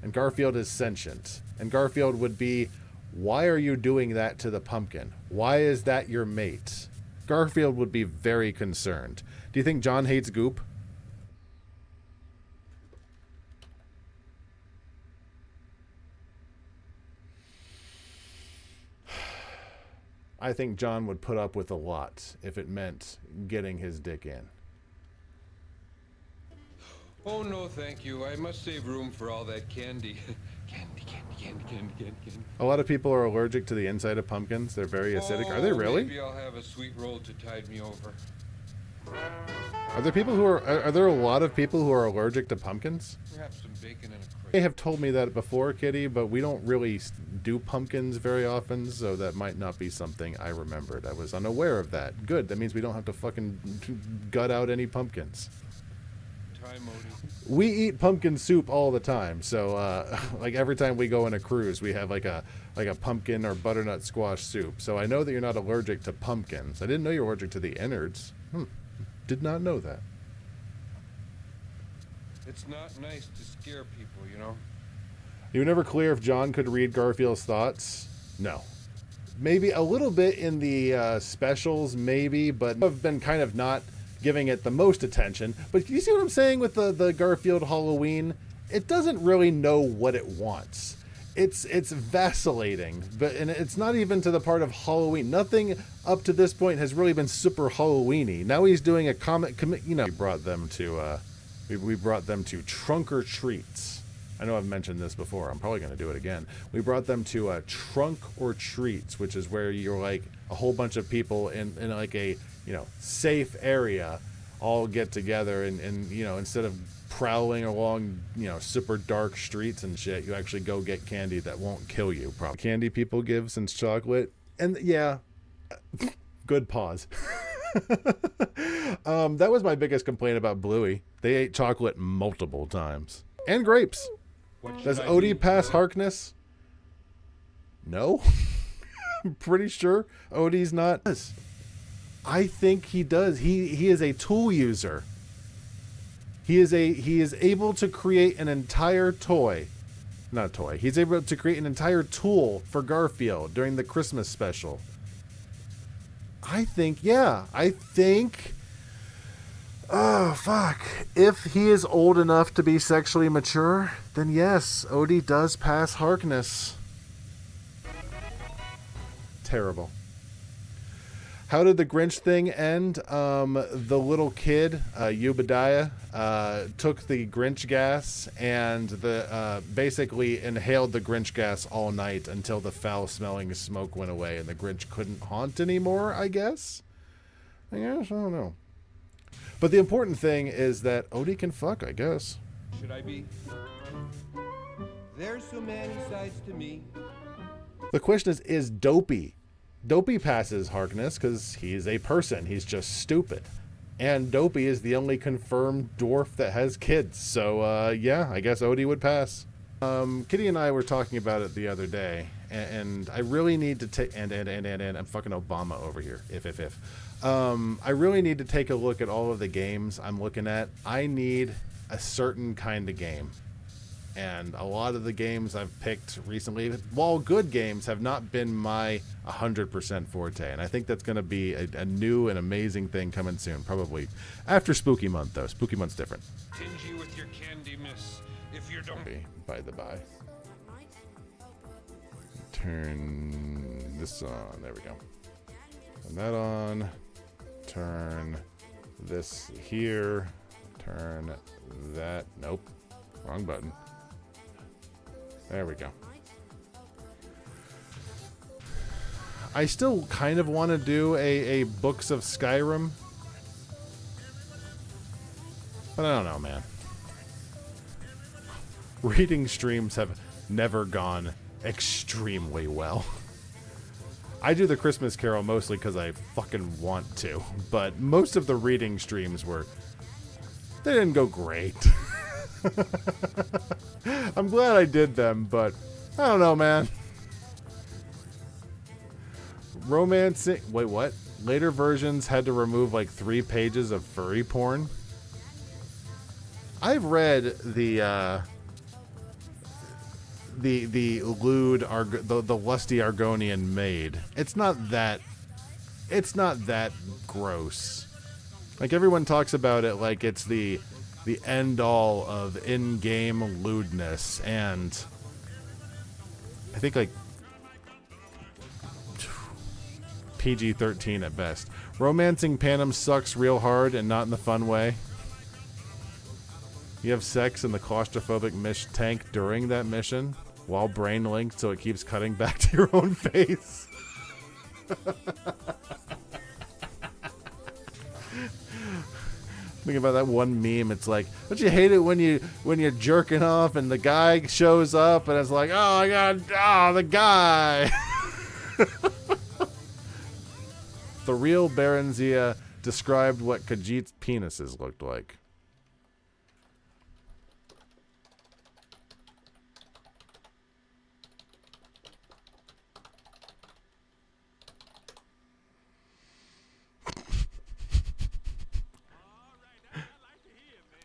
and Garfield is sentient, and Garfield would be, why are you doing that to the pumpkin? Why is that your mate? Garfield would be very concerned. Do you think John hates goop? I think John would put up with a lot if it meant getting his dick in. Oh, no, thank you. I must save room for all that candy. Candy. A lot of people are allergic to the inside of pumpkins. They're very acidic. Are they really? Maybe I'll have a sweet roll to tide me over. Are there people who are there a lot of people who are allergic to pumpkins? Perhaps some bacon and a crate. They have told me that before, Kitty, but we don't really do pumpkins very often, so that might not be something I remembered. I was unaware of that. Good. That means we don't have to fucking gut out any pumpkins. We eat pumpkin soup all the time, so like every time we go on a cruise, we have like a pumpkin or butternut squash soup. So I know that you're not allergic to pumpkins. I didn't know you were allergic to the innards. Did not know that. It's not nice to scare people, you know? You were never clear if John could read Garfield's thoughts? No. Maybe a little bit in the specials, maybe, but I've been kind of not giving it the most attention. But you see what I'm saying with the Garfield Halloween? It doesn't really know what it wants. It's vacillating, and it's not even to the part of Halloween. Nothing up to this point has really been super Halloween-y. Now he's doing a you know, we brought them to Trunk or Treats. I know I've mentioned this before. I'm probably going to do it again. We brought them to Trunk or Treats, which is where you're like a whole bunch of people in like a, you know, safe area all get together and you know, instead of prowling along, you know, super dark streets and shit, you actually go get candy that won't kill you. Probably candy people give since chocolate. And yeah, good pause. That was my biggest complaint about Bluey. They ate chocolate multiple times. And grapes. Does Odie pass Harkness? No. I'm pretty sure Odie's not. I think he does. He is a tool user. He is able to create an entire toy. Not a toy. He's able to create an entire tool for Garfield during the Christmas special. I think, yeah. Oh, fuck. If he is old enough to be sexually mature, then yes, Odie does pass Harkness. Terrible. How did the Grinch thing end? The little kid, Ubadiah, took the Grinch gas and basically inhaled the Grinch gas all night until the foul-smelling smoke went away and the Grinch couldn't haunt anymore, I guess? I don't know. But the important thing is that Odie can fuck, I guess. Should I be? There's so many sides to me. The question is Dopey? Dopey passes Harkness because he's a person. He's just stupid. And Dopey is the only confirmed dwarf that has kids. So, yeah, I guess Odie would pass. Kitty and I were talking about it the other day. And I really need to take... And I'm fucking Obama over here. If. I really need to take a look at all of the games I'm looking at. I need a certain kind of game. And a lot of the games I've picked recently, while good games, have not been my 100% forte. And I think that's going to be a new and amazing thing coming soon. Probably after Spooky Month, though. Spooky Month's different. Stingy with your candy, miss. If you don't... By the by. Turn this on. There we go. Turn that on. Turn this here. Turn that. Nope. Wrong button. There we go. I still kind of want to do a Books of Skyrim. But I don't know, man. Reading streams have never gone extremely well. I do the Christmas Carol mostly because I fucking want to. But most of the reading streams they didn't go great. I'm glad I did them, but I don't know, man. Romancing... Wait, what? Later versions had to remove like 3 pages of furry porn? I've read the lewd, the lusty Argonian maid. It's not that gross. Like, everyone talks about it like it's the end-all of in-game lewdness, and I think, like, PG-13 at best. Romancing Panem sucks real hard and not in the fun way. You have sex in the claustrophobic tank during that mission while brain linked so it keeps cutting back to your own face. Think about that one meme. It's like, don't you hate it when you're jerking off and the guy shows up and it's like, oh my god, the guy. The real Baronzia described what Khajiit's penises looked like.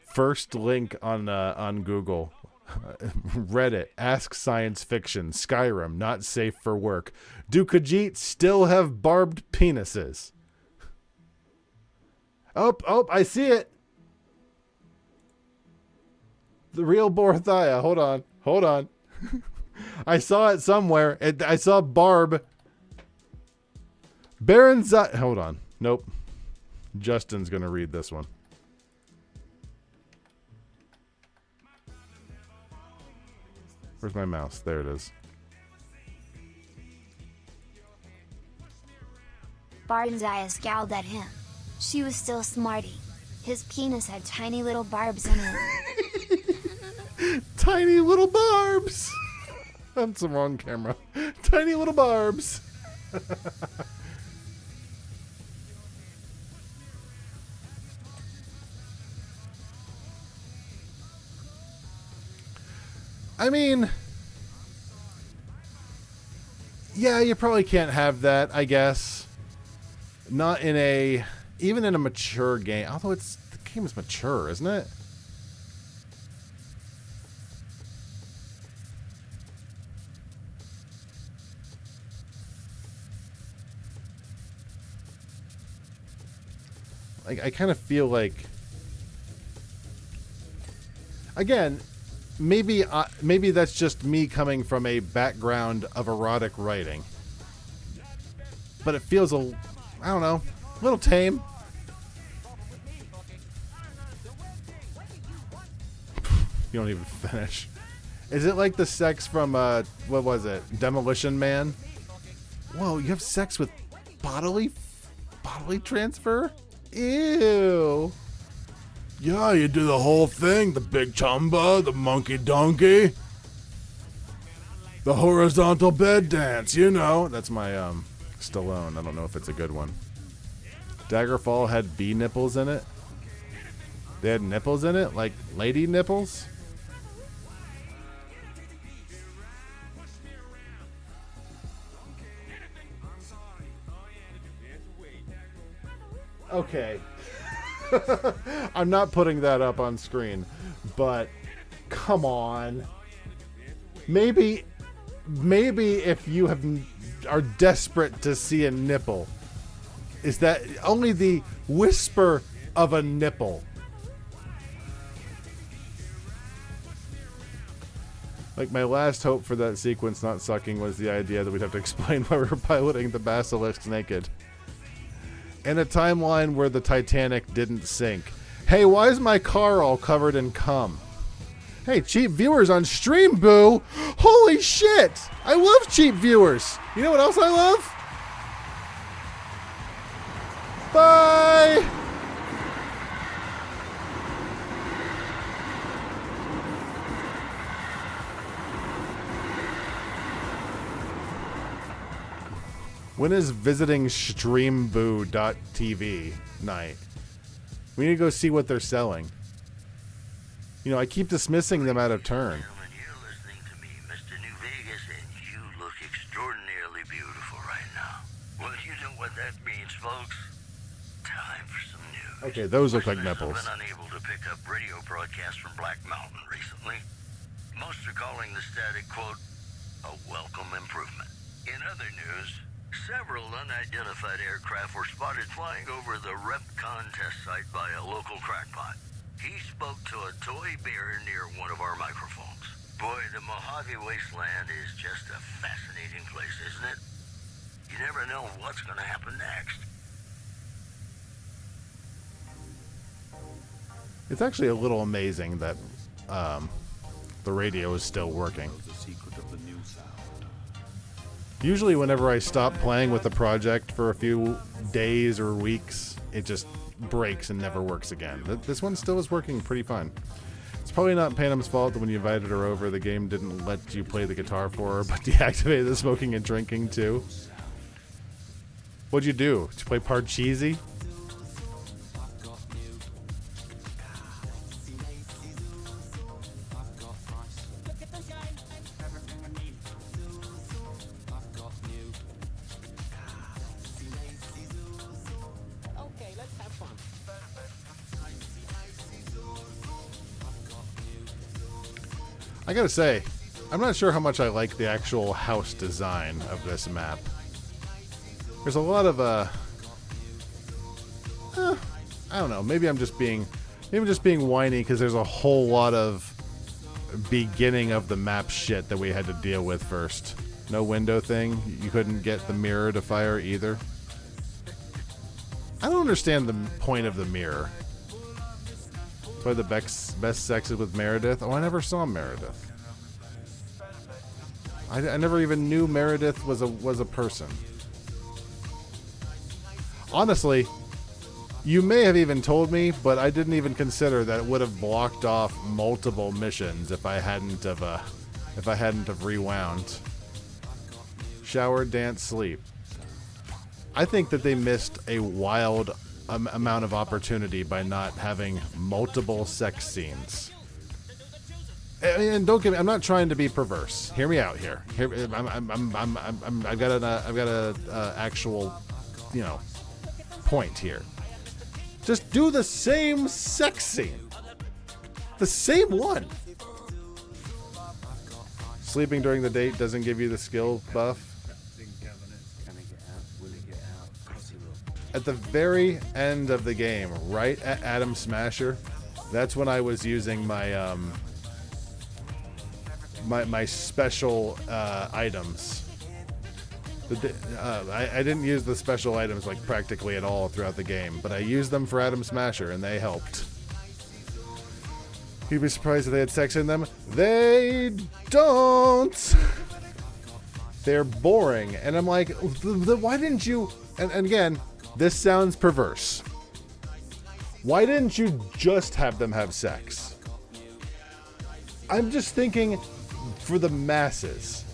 First link on Google. Reddit. Ask science fiction. Skyrim. Not safe for work. Do Khajiit still have barbed penises? Oh, I see it. The real Borthia. Hold on. I saw it somewhere. I saw barb. Hold on. Nope. Justin's going to read this one. Where's my mouse? There it is. Baronzia scowled at him. She was still smarty. His penis had tiny little barbs in it. Tiny little barbs! That's the wrong camera. Tiny little barbs! I mean, yeah, you probably can't have that, I guess. Not even in a mature game. Although the game is mature, isn't it? Like, I kind of feel like, again, maybe that's just me coming from a background of erotic writing. But it feels I don't know, a little tame. You don't even finish. Is it like the sex from, what was it? Demolition Man? Whoa, you have sex with bodily transfer? Ew. Yeah, you do the whole thing. The big chumba, the monkey donkey, the horizontal bed dance, you know. That's my, Stallone. I don't know if it's a good one. Daggerfall had bee nipples in it. They had nipples in it? Like lady nipples? Okay. I'm not putting that up on screen, but come on. Maybe if you are desperate to see a nipple, is that only the whisper of a nipple? Like, my last hope for that sequence not sucking was the idea that we'd have to explain why we were piloting the Basilisk naked. In a timeline where the Titanic didn't sink. Hey, why is my car all covered in cum? Hey, cheap viewers on stream, boo! Holy shit! I love cheap viewers! You know what else I love? Bye! When is visiting streamboo.tv night? We need to go see what they're selling. You know, I keep dismissing them out of turn. You're listening to me, Mr. New Vegas, and you look extraordinarily beautiful right now. Well, you know what that means, folks. Time for some news. Okay, those look like Listeners nipples. have been unable to pick up radio broadcasts from Black Mountain recently. Most are calling the static, quote, a welcome improvement. In other news, Several unidentified aircraft were spotted flying over the rep contest site by a local crackpot. He spoke to a toy bear near one of our microphones. Boy, the Mojave Wasteland is just a fascinating place, isn't it? You never know what's going to happen next. It's actually a little amazing that the radio is still working. Usually whenever I stop playing with the project for a few days or weeks, it just breaks and never works again. This one still is working pretty fine. It's probably not Panam's fault that when you invited her over, the game didn't let you play the guitar for her, but deactivated the smoking and drinking too. What'd you do? Did you play Parcheesi? I gotta say, I'm not sure how much I like the actual house design of this map. There's a lot of, I don't know, maybe I'm just being whiny because there's a whole lot of beginning of the map shit that we had to deal with first. No window thing, you couldn't get the mirror to fire either. I don't understand the point of the mirror. Play the best sexes with Meredith. Oh, I never saw Meredith. I never even knew Meredith was a person. Honestly, you may have even told me, but I didn't even consider that it would have blocked off multiple missions if I hadn't have rewound. Shower, dance, sleep. I think that they missed a wild amount of opportunity by not having multiple sex scenes. And don't get me, I'm not trying to be perverse. Hear me out here. I've got an actual, point here. Just do the same sex scene. The same one. Sleeping during the date doesn't give you the skill buff. At the very end of the game, right at Atom Smasher, that's when I was using my my special items. I didn't use the special items like practically at all throughout the game, but I used them for Atom Smasher and they helped. You'd be surprised if they had sex in them. They don't. They're boring, and I'm like, why didn't you? And again, this sounds perverse. Why didn't you just have them have sex? I'm just thinking for the masses.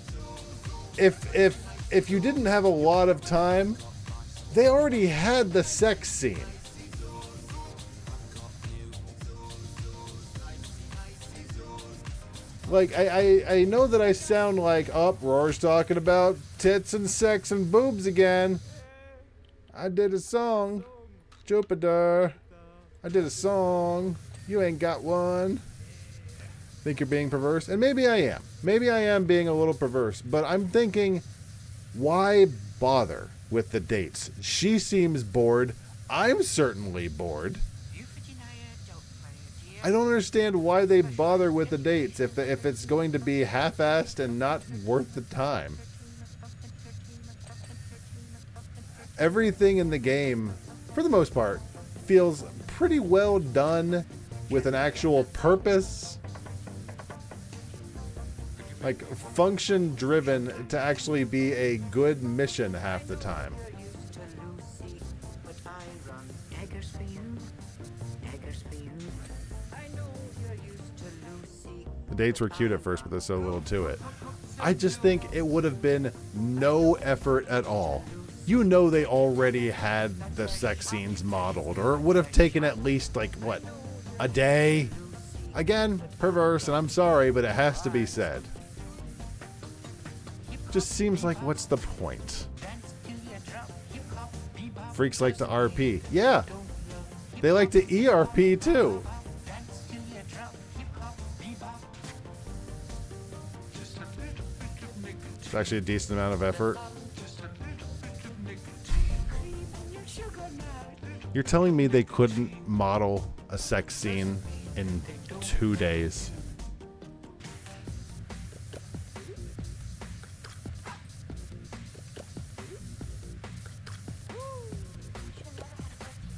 If you didn't have a lot of time, they already had the sex scene. Like, I know that I sound like, oh, Roar's talking about tits and sex and boobs again. I did a song. Jupiter. I did a song. You ain't got one. Think you're being perverse? And maybe I am. Maybe I am being a little perverse. But I'm thinking, why bother with the dates? She seems bored. I'm certainly bored. I don't understand why they bother with the dates if it's going to be half-assed and not worth the time. Everything in the game, for the most part, feels pretty well done with an actual purpose. Like, function-driven to actually be a good mission half the time. The dates were cute at first, but there's so little to it. I just think it would have been no effort at all. You know they already had the sex scenes modeled, or it would have taken at least, like, what, a day? Again, perverse, and I'm sorry, but it has to be said. Just seems like, what's the point? Freaks like to RP. Yeah, they like to ERP too. It's actually a decent amount of effort. You're telling me they couldn't model a sex scene in 2 days?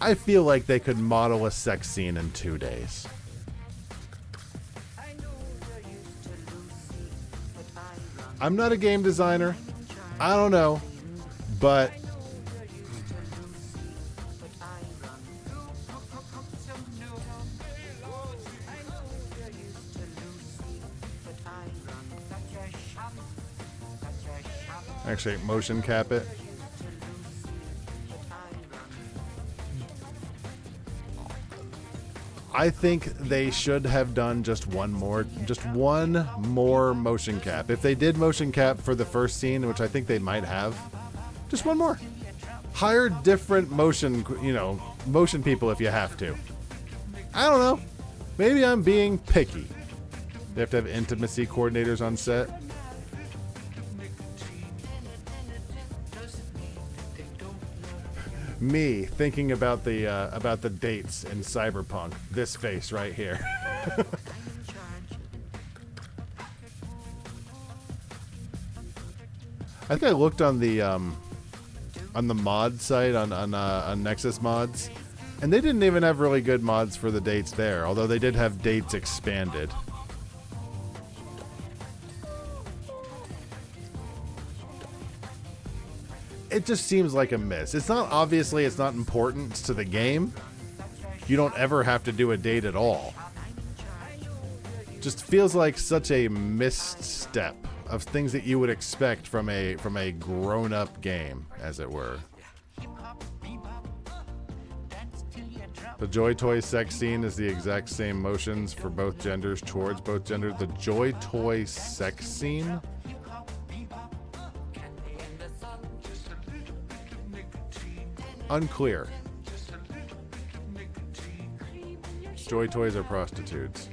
I feel like they could model a sex scene in 2 days. I'm not a game designer. I don't know. But actually, motion cap it. I think they should have done just one more motion cap. If they did motion cap for the first scene, which I think they might have, just one more. Hire different motion people if you have to. I don't know. Maybe I'm being picky. They have to have intimacy coordinators on set. Me thinking about the dates in Cyberpunk. This face right here. I think I looked on the mod site on Nexus Mods, and they didn't even have really good mods for the dates there. Although they did have dates expanded. It just seems like a miss. It's not important to the game. You don't ever have to do a date at all. Just feels like such a missed step of things that you would expect from a grown-up game, as it were. The Joy Toy sex scene is the exact same motions for both genders towards both genders. The Joy Toy sex scene? Unclear. Joy toys are prostitutes.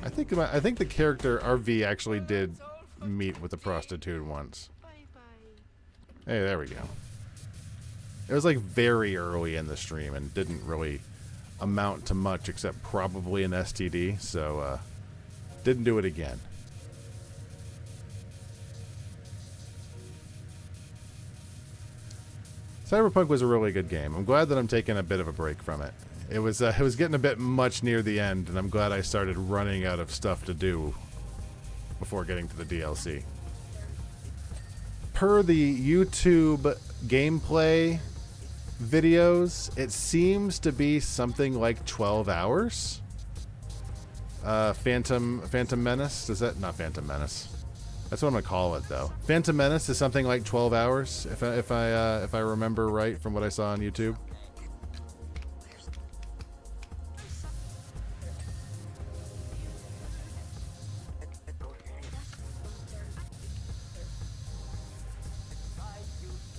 I think the character RV actually did meet with a prostitute once. Hey, there we go. It was like very early in the stream and didn't really amount to much except probably an STD, so didn't do it again. Cyberpunk was a really good game. I'm glad that I'm taking a bit of a break from it. It was getting a bit much near the end, and I'm glad I started running out of stuff to do before getting to the DLC. Per the YouTube gameplay videos, it seems to be something like 12 hours. Phantom Menace? Is that not Phantom Menace? That's what I'm gonna call it, though. Phantom Menace is something like 12 hours, if I remember right from what I saw on YouTube.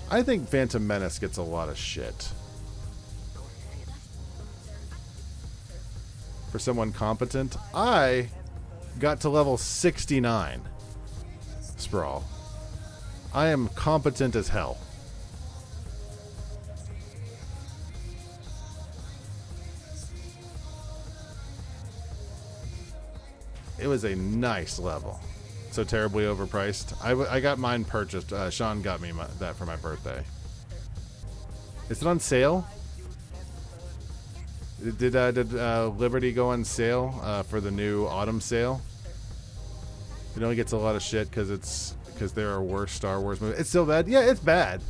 I think Phantom Menace gets a lot of shit. For someone competent, I got to level 69. Sprawl. I am competent as hell. It was a nice level. So terribly overpriced. I got mine purchased. Sean got me that for my birthday. Is it on sale? Did Liberty go on sale for the new autumn sale? It only gets a lot of shit because there are worse Star Wars movies. It's still bad. Yeah, it's bad.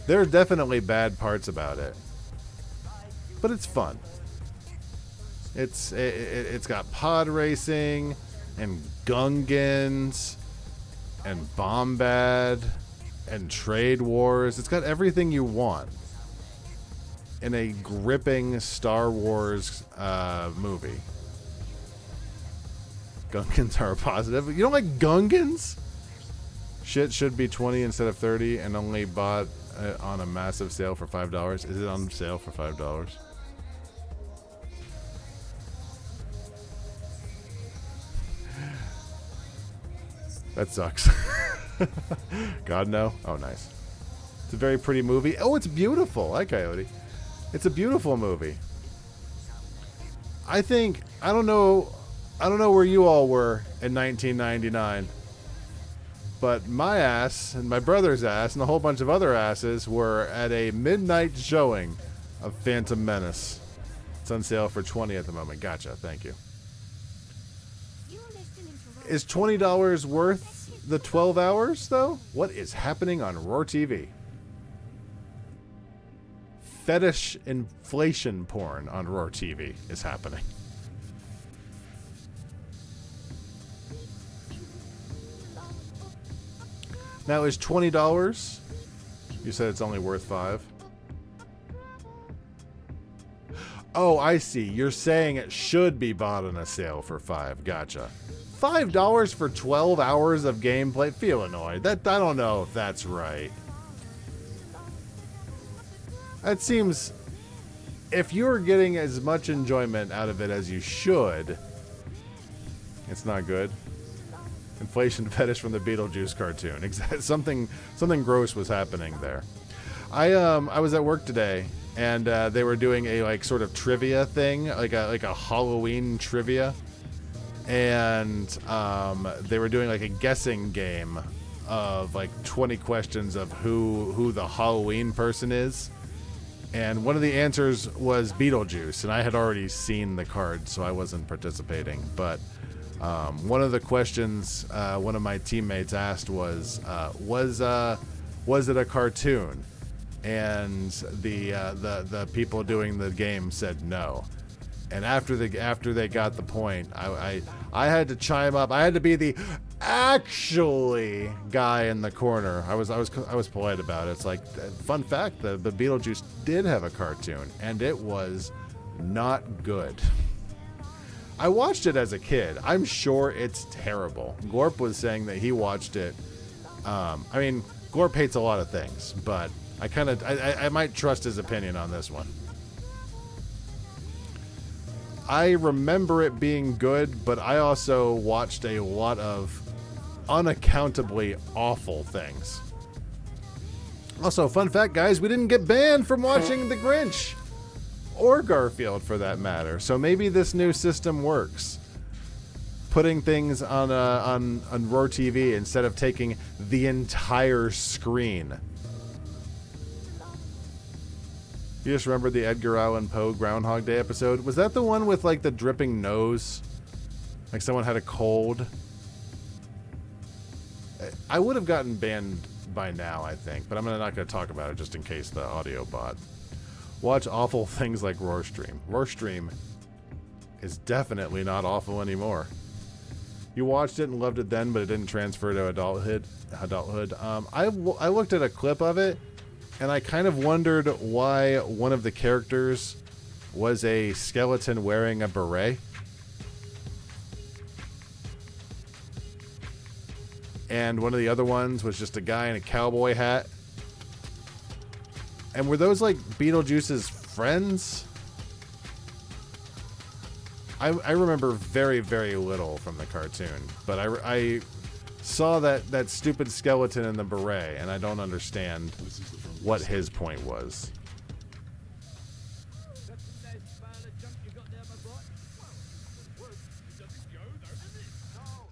There are definitely bad parts about it, but it's fun. It's got pod racing and Gungans and Bombad and Trade Wars. It's got everything you want in a gripping Star Wars movie. Gungans are a positive. You don't like Gungans? Shit should be 20 instead of 30 and only bought on a massive sale for $5. Is it on sale for $5? That sucks. God, no. Oh, nice. It's a very pretty movie. Oh, it's beautiful. Hi, Coyote. It's a beautiful movie. I don't know where you all were in 1999, but my ass and my brother's ass and a whole bunch of other asses were at a midnight showing of Phantom Menace. It's on sale for $20 at the moment. Gotcha. Thank you. Is $20 worth the 12 hours, though? What is happening on Roar TV? Fetish inflation porn on Roar TV is happening. Now, is $20? You said it's only worth $5. Oh, I see. You're saying it should be bought on a sale for $5. Gotcha. $5 for 12 hours of gameplay? Feel annoyed. I don't know if that's right. That seems... If you're getting as much enjoyment out of it as you should, it's not good. Inflation fetish from the Beetlejuice cartoon. Something gross was happening there. I was at work today, and they were doing a sort of trivia thing, like a Halloween trivia, and they were doing a guessing game of 20 questions of who the Halloween person is. And one of the answers was Beetlejuice, and I had already seen the card, so I wasn't participating. But one of the questions one of my teammates asked was it a cartoon? And the people doing the game said no. And after they got the point, I had to chime up. I had to be the actually guy in the corner. I was polite about it. It's like, fun fact, the Beetlejuice did have a cartoon, and it was not good. I watched it as a kid. I'm sure it's terrible. Glorp was saying that he watched it. I mean, Glorp hates a lot of things, but I might trust his opinion on this one. I remember it being good, but I also watched a lot of unaccountably awful things. Also, fun fact, guys, we didn't get banned from watching The Grinch. Or Garfield, for that matter. So maybe this new system works. Putting things on Roar TV instead of taking the entire screen. You just remember the Edgar Allan Poe Groundhog Day episode? Was that the one with the dripping nose? Like someone had a cold? I would have gotten banned by now, I think, but I'm not going to talk about it just in case the audio bot. Watch awful things like Roarstream. Roarstream is definitely not awful anymore. You watched it and loved it then, but it didn't transfer to adulthood. I looked at a clip of it, and I kind of wondered why one of the characters was a skeleton wearing a beret. And one of the other ones was just a guy in a cowboy hat. And were those Beetlejuice's friends? I remember very, very little from the cartoon, but I saw that stupid skeleton in the beret, and I don't understand what his point was.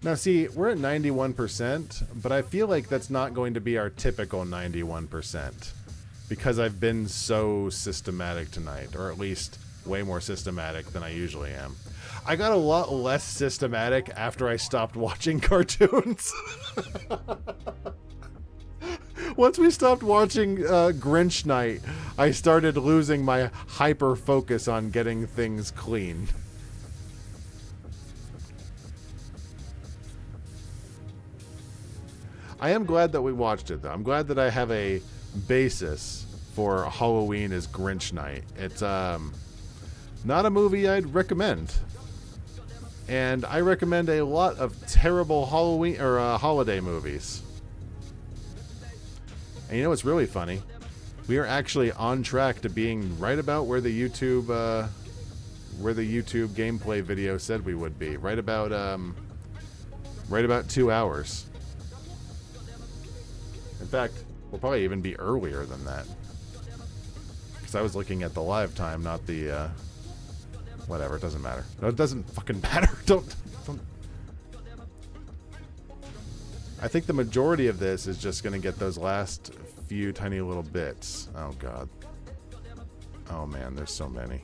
Now see, we're at 91%, but I feel like that's not going to be our typical 91%. Because I've been so systematic tonight, or at least way more systematic than I usually am. I got a lot less systematic after I stopped watching cartoons. Once we stopped watching Grinch Night, I started losing my hyper focus on getting things clean. I am glad that we watched it, though. I'm glad that I have a basis for Halloween is Grinch Night. It's not a movie I'd recommend. And I recommend a lot of terrible Halloween or holiday movies. And you know what's really funny? We are actually on track to being right about where the YouTube gameplay video said we would be. Right about 2 hours. In fact, we'll probably even be earlier than that. Because I was looking at the live time, not the, whatever, it doesn't matter. No, it doesn't fucking matter. Don't. I think the majority of this is just going to get those last few tiny little bits. Oh, God. Oh, man, there's so many.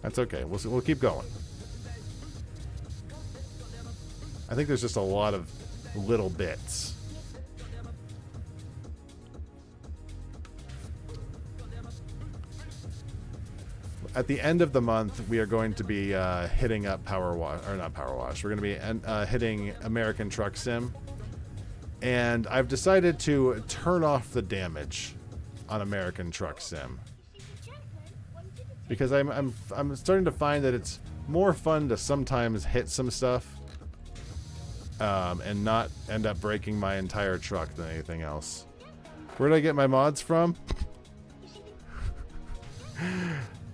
That's okay. We'll keep going. I think there's just a lot of little bits. At the end of the month, we are going to be hitting up Powerwash, or not Powerwash. We're going to be hitting American Truck Sim, and I've decided to turn off the damage on American Truck Sim because I'm starting to find that it's more fun to sometimes hit some stuff and not end up breaking my entire truck than anything else. Where did I get my mods from?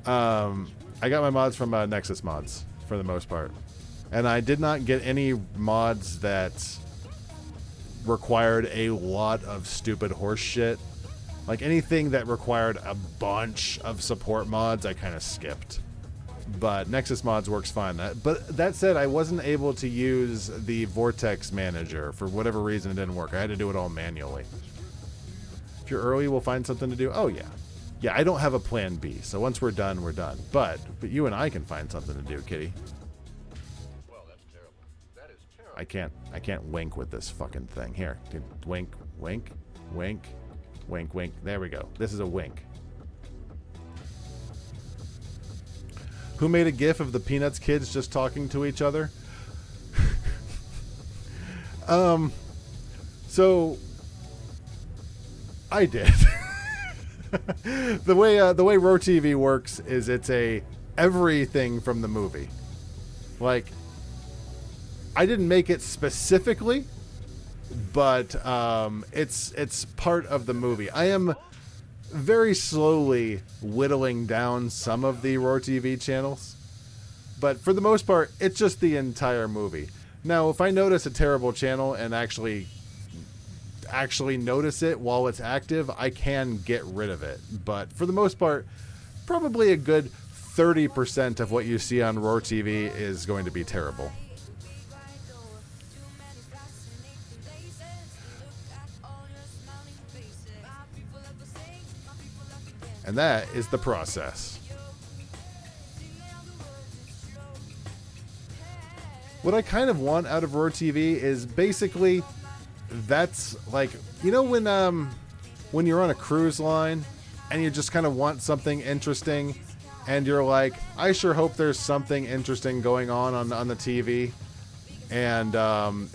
I got my mods from Nexus Mods for the most part, and I did not get any mods that required a lot of stupid horse shit. Like anything that required a bunch of support mods, I kind of skipped. But Nexus Mods works fine. But that said, I wasn't able to use the Vortex Manager. For whatever reason, it didn't work. I had to do it all manually. If you're early, we'll find something to do. Oh, yeah. Yeah, I don't have a plan B, so once we're done, we're done. But you and I can find something to do, kitty. Well, that's terrible. That is terrible. I can't wink with this fucking thing. Here, wink, wink, wink, wink, wink. There we go. This is a wink. Who made a gif of the Peanuts kids just talking to each other? So I did. the way Roar TV works is it's a everything from the movie. Like, I didn't make it specifically, but it's part of the movie. I am very slowly whittling down some of the Roar TV channels, but for the most part, it's just the entire movie. Now, if I notice a terrible channel and actually notice it while it's active, I can get rid of it. But for the most part, probably a good 30% of what you see on Roar TV is going to be terrible. And that is the process. What I kind of want out of Roar TV is basically that's like, you know, when you're on a cruise line and you just kind of want something interesting and you're like, I sure hope there's something interesting going on the TV, and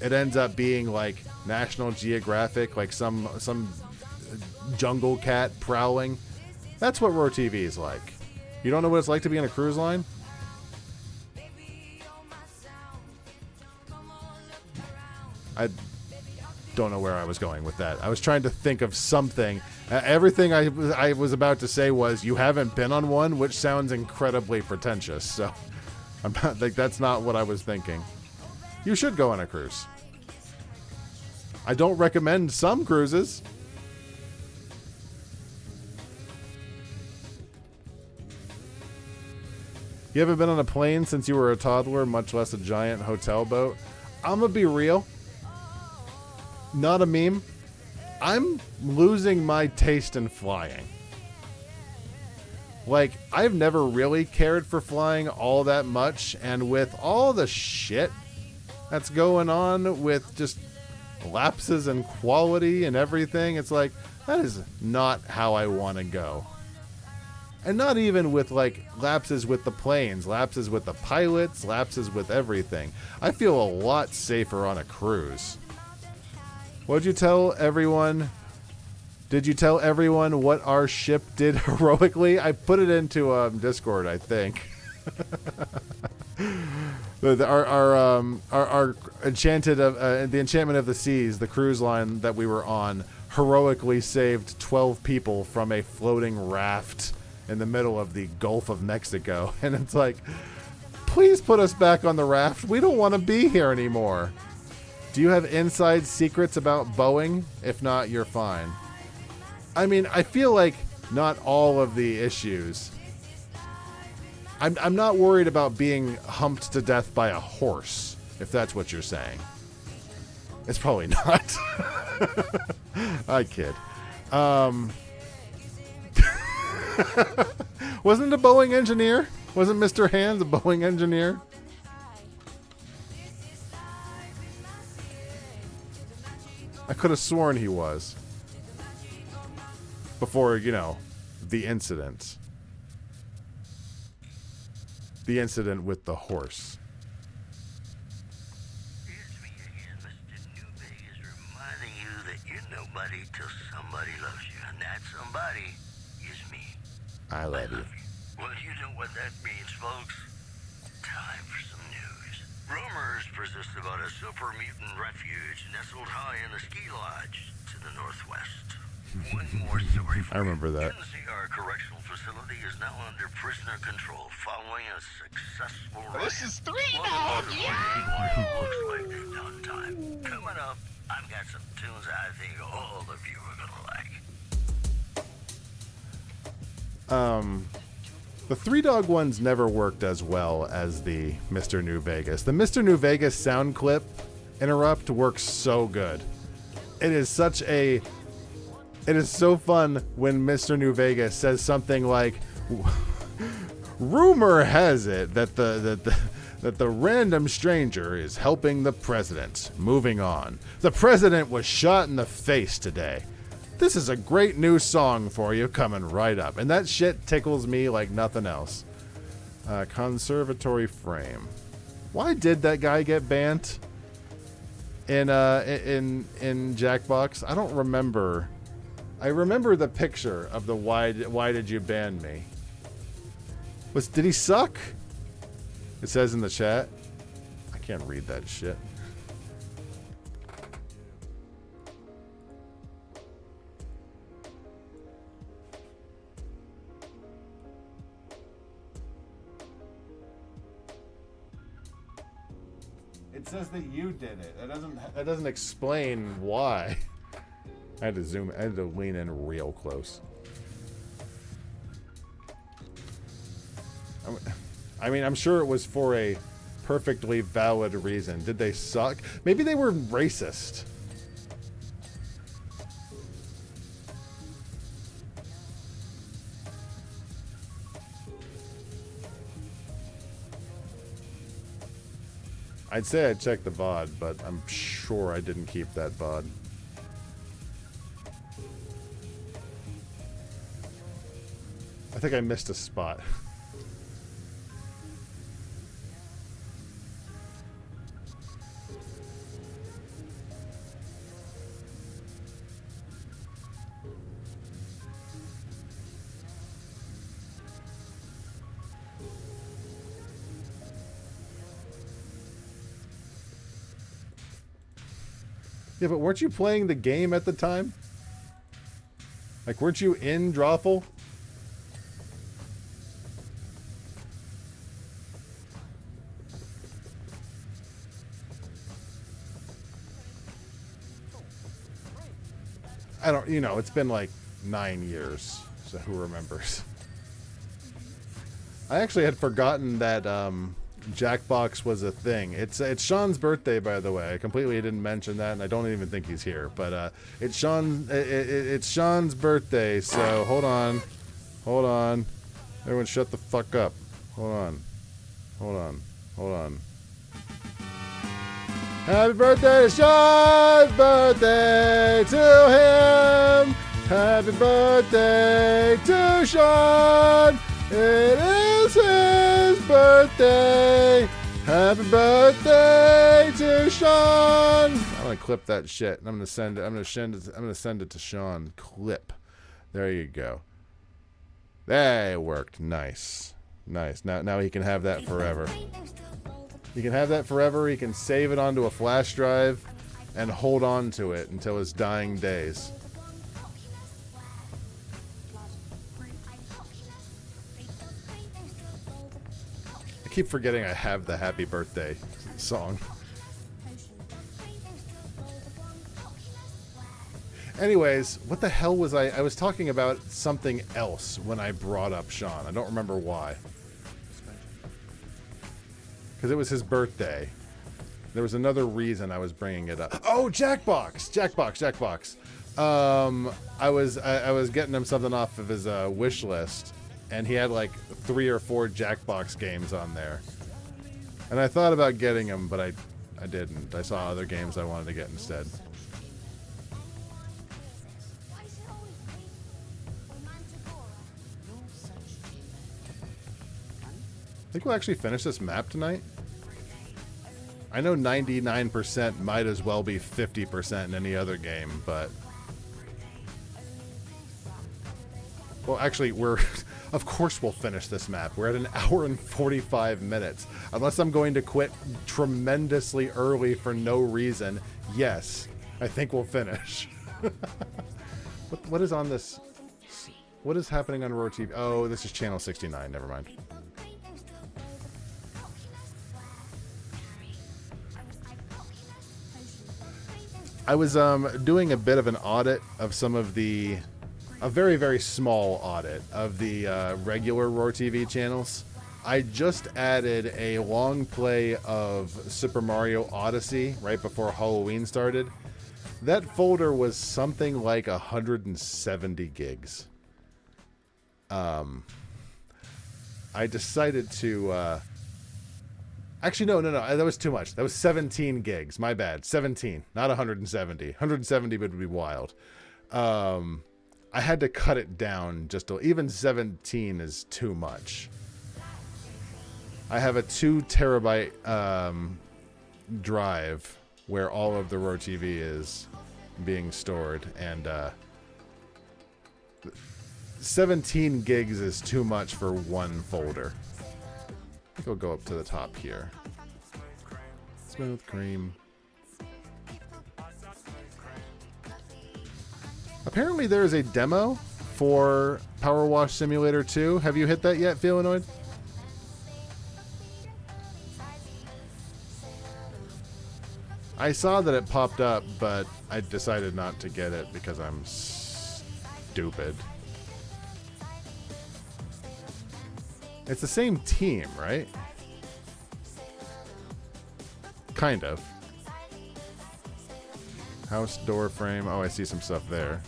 it ends up being like National Geographic, like some jungle cat prowling. That's what Roar TV is like. You don't know what it's like to be on a cruise line? I don't know where I was going with that. I was trying to think of something. Everything I was about to say was, you haven't been on one, which sounds incredibly pretentious. So I'm not, like, that's not what I was thinking. You should go on a cruise. I don't recommend some cruises. You haven't been on a plane since you were a toddler, much less a giant hotel boat. I'm gonna be real. Not a meme. I'm losing my taste in flying. Like, I've never really cared for flying all that much, and with all the shit that's going on with just lapses in quality and everything, it's like, that is not how I want to go. And not even with, like, lapses with the planes, lapses with the pilots, lapses with everything. I feel a lot safer on a cruise. What'd you tell everyone? Did you tell everyone what our ship did heroically? I put it into Discord, I think. Our enchanted the Enchantment of the Seas, the cruise line that we were on, heroically saved 12 people from a floating raft in the middle of the Gulf of Mexico. And it's like, please put us back on the raft. We don't want to be here anymore. Do you have inside secrets about Boeing? If not, you're fine. I mean, I feel like not all of the issues. I'm not worried about being humped to death by a horse, if that's what you're saying. It's probably not. I kid. Wasn't it a Boeing engineer? Wasn't Mr. Hands a Boeing engineer? I could have sworn he was. Before, you know, the incident. The incident with the horse. Reminding you that you're nobody till somebody loves you, and that somebody is me. I love you. Well, you know what that means, folks. Time for some news. Rumors persist about a super mutant refuge nestled high in the ski lodge to the northwest. One more story for I remember that. NCR Correctional Facility is now under prisoner control following a successful This is 3 Well, now! looks like they've done time. Coming up, I've got some tunes I think all of you are gonna like. The Three Dog ones never worked as well as the Mr. New Vegas. The Mr. New Vegas sound clip interrupt works so good. It is so fun when Mr. New Vegas says something like, rumor has it that the random stranger is helping the president. Moving on. The president was shot in the face today. This is a great new song for you coming right up. And that shit tickles me like nothing else. Conservatory frame. Why did that guy get banned in Jackbox? I don't remember. I remember the picture of the why did you ban me? Did he suck? It says in the chat. I can't read that shit. It says that you did it. That doesn't explain why. I had to lean in real close. I mean, I'm sure it was for a perfectly valid reason. Did they suck? Maybe they were racist. I'd say I checked the VOD, but I'm sure I didn't keep that VOD. I think I missed a spot. Yeah, but weren't you playing the game at the time? Like, weren't you in Drawful? I don't, you know, it's been like 9 years, so who remembers? I actually had forgotten that Jackbox was a thing. It's Sean's birthday, by the way. I completely didn't mention that, and I don't even think he's here. But it's Sean's birthday, so hold on. Everyone shut the fuck up. Hold on. Happy birthday to Sean! Birthday to him! Happy birthday to Sean! It is his birthday! Happy birthday to Sean! I'm gonna clip that shit and I'm gonna send it to Sean. Clip. There you go. That worked. Nice. Now he can have that forever. He can have that forever. He can save it onto a flash drive and hold on to it until his dying days. I keep forgetting I have the happy birthday song. Anyways, what the hell was I was talking about something else when I brought up Sean. I don't remember why. Because it was his birthday. There was another reason I was bringing it up. Oh, Jackbox! Jackbox. I was getting him something off of his wish list, and he had like 3 or 4 Jackbox games on there. And I thought about getting him, but I didn't. I saw other games I wanted to get instead. Think we'll actually finish this map tonight? I know 99% might as well be 50% in any other game, but... Well, actually, of course we'll finish this map. We're at 1 hour and 45 minutes. Unless I'm going to quit tremendously early for no reason, yes, I think we'll finish. What is on this? What is happening on Roar TV? Oh, this is channel 69, never mind. I was doing a bit of an audit of some of a very, very small audit of the regular Roar TV channels. I just added a long play of Super Mario Odyssey right before Halloween started. That folder was something like 170 gigs. I decided to... Actually, no, that was too much. That was 17 gigs. My bad. 17, not 170. 170 would be wild. I had to cut it down even 17 is too much. I have a 2 terabyte drive where all of the Roar TV is being stored, and 17 gigs is too much for one folder. I think I'll go up to the top here. Smooth cream. Apparently there is a demo for Powerwash Simulator 2. Have you hit that yet, Feelanoid? I saw that it popped up, but I decided not to get it because I'm stupid. It's the same team, right? Kind of. House door frame. Oh, I see some stuff there.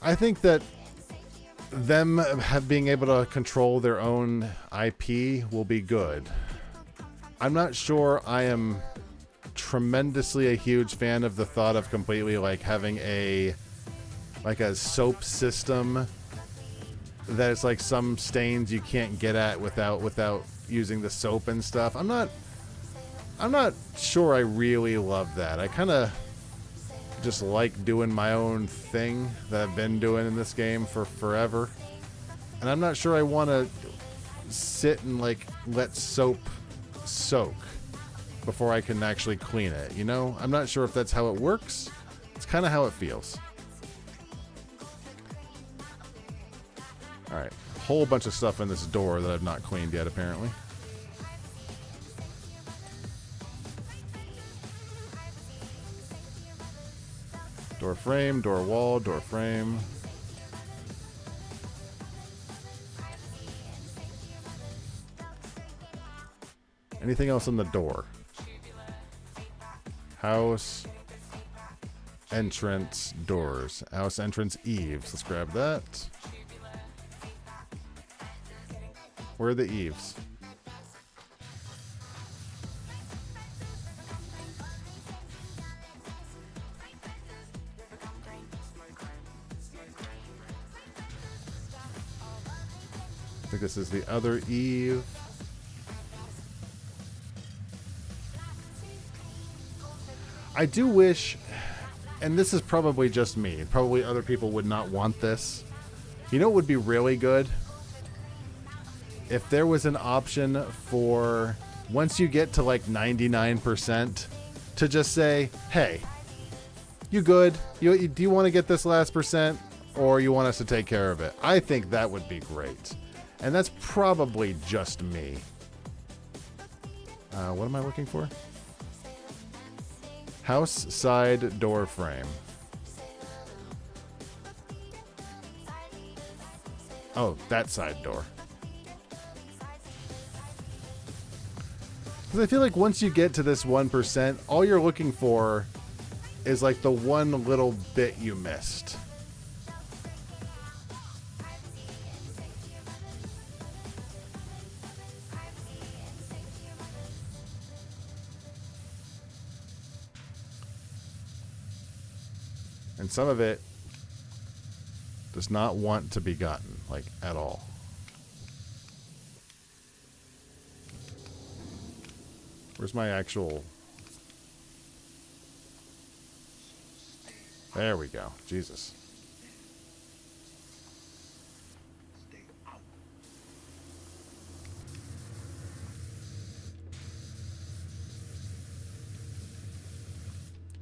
I think that them being able to control their own IP will be good. I'm not sure I am tremendously a huge fan of the thought of completely like having a soap system that it's like some stains you can't get at without using the soap and stuff. I'm not sure I really love that. I kind of just like doing my own thing that I've been doing in this game for forever. And I'm not sure I want to sit and like let soap soak before I can actually clean it, you know? I'm not sure if that's how it works. It's kind of how it feels. Alright, whole bunch of stuff in this door that I've not cleaned yet, apparently. Door frame, door wall, door frame. Anything else on the door? House, entrance, doors. House, entrance, eaves. Let's grab that. Where are the eaves? I think this is the other eve. I do wish, and this is probably just me, probably other people would not want this. You know what would be really good? If there was an option for, once you get to like 99%, to just say, hey, You good? Do you want to get this last percent, or you want us to take care of it? I think that would be great. And that's probably just me. What am I looking for? House side door frame. Oh, that side door. Because I feel like once you get to this 1%, all you're looking for is like the one little bit you missed. And some of it does not want to be gotten, like, at all. Where's my actual... There we go. Jesus.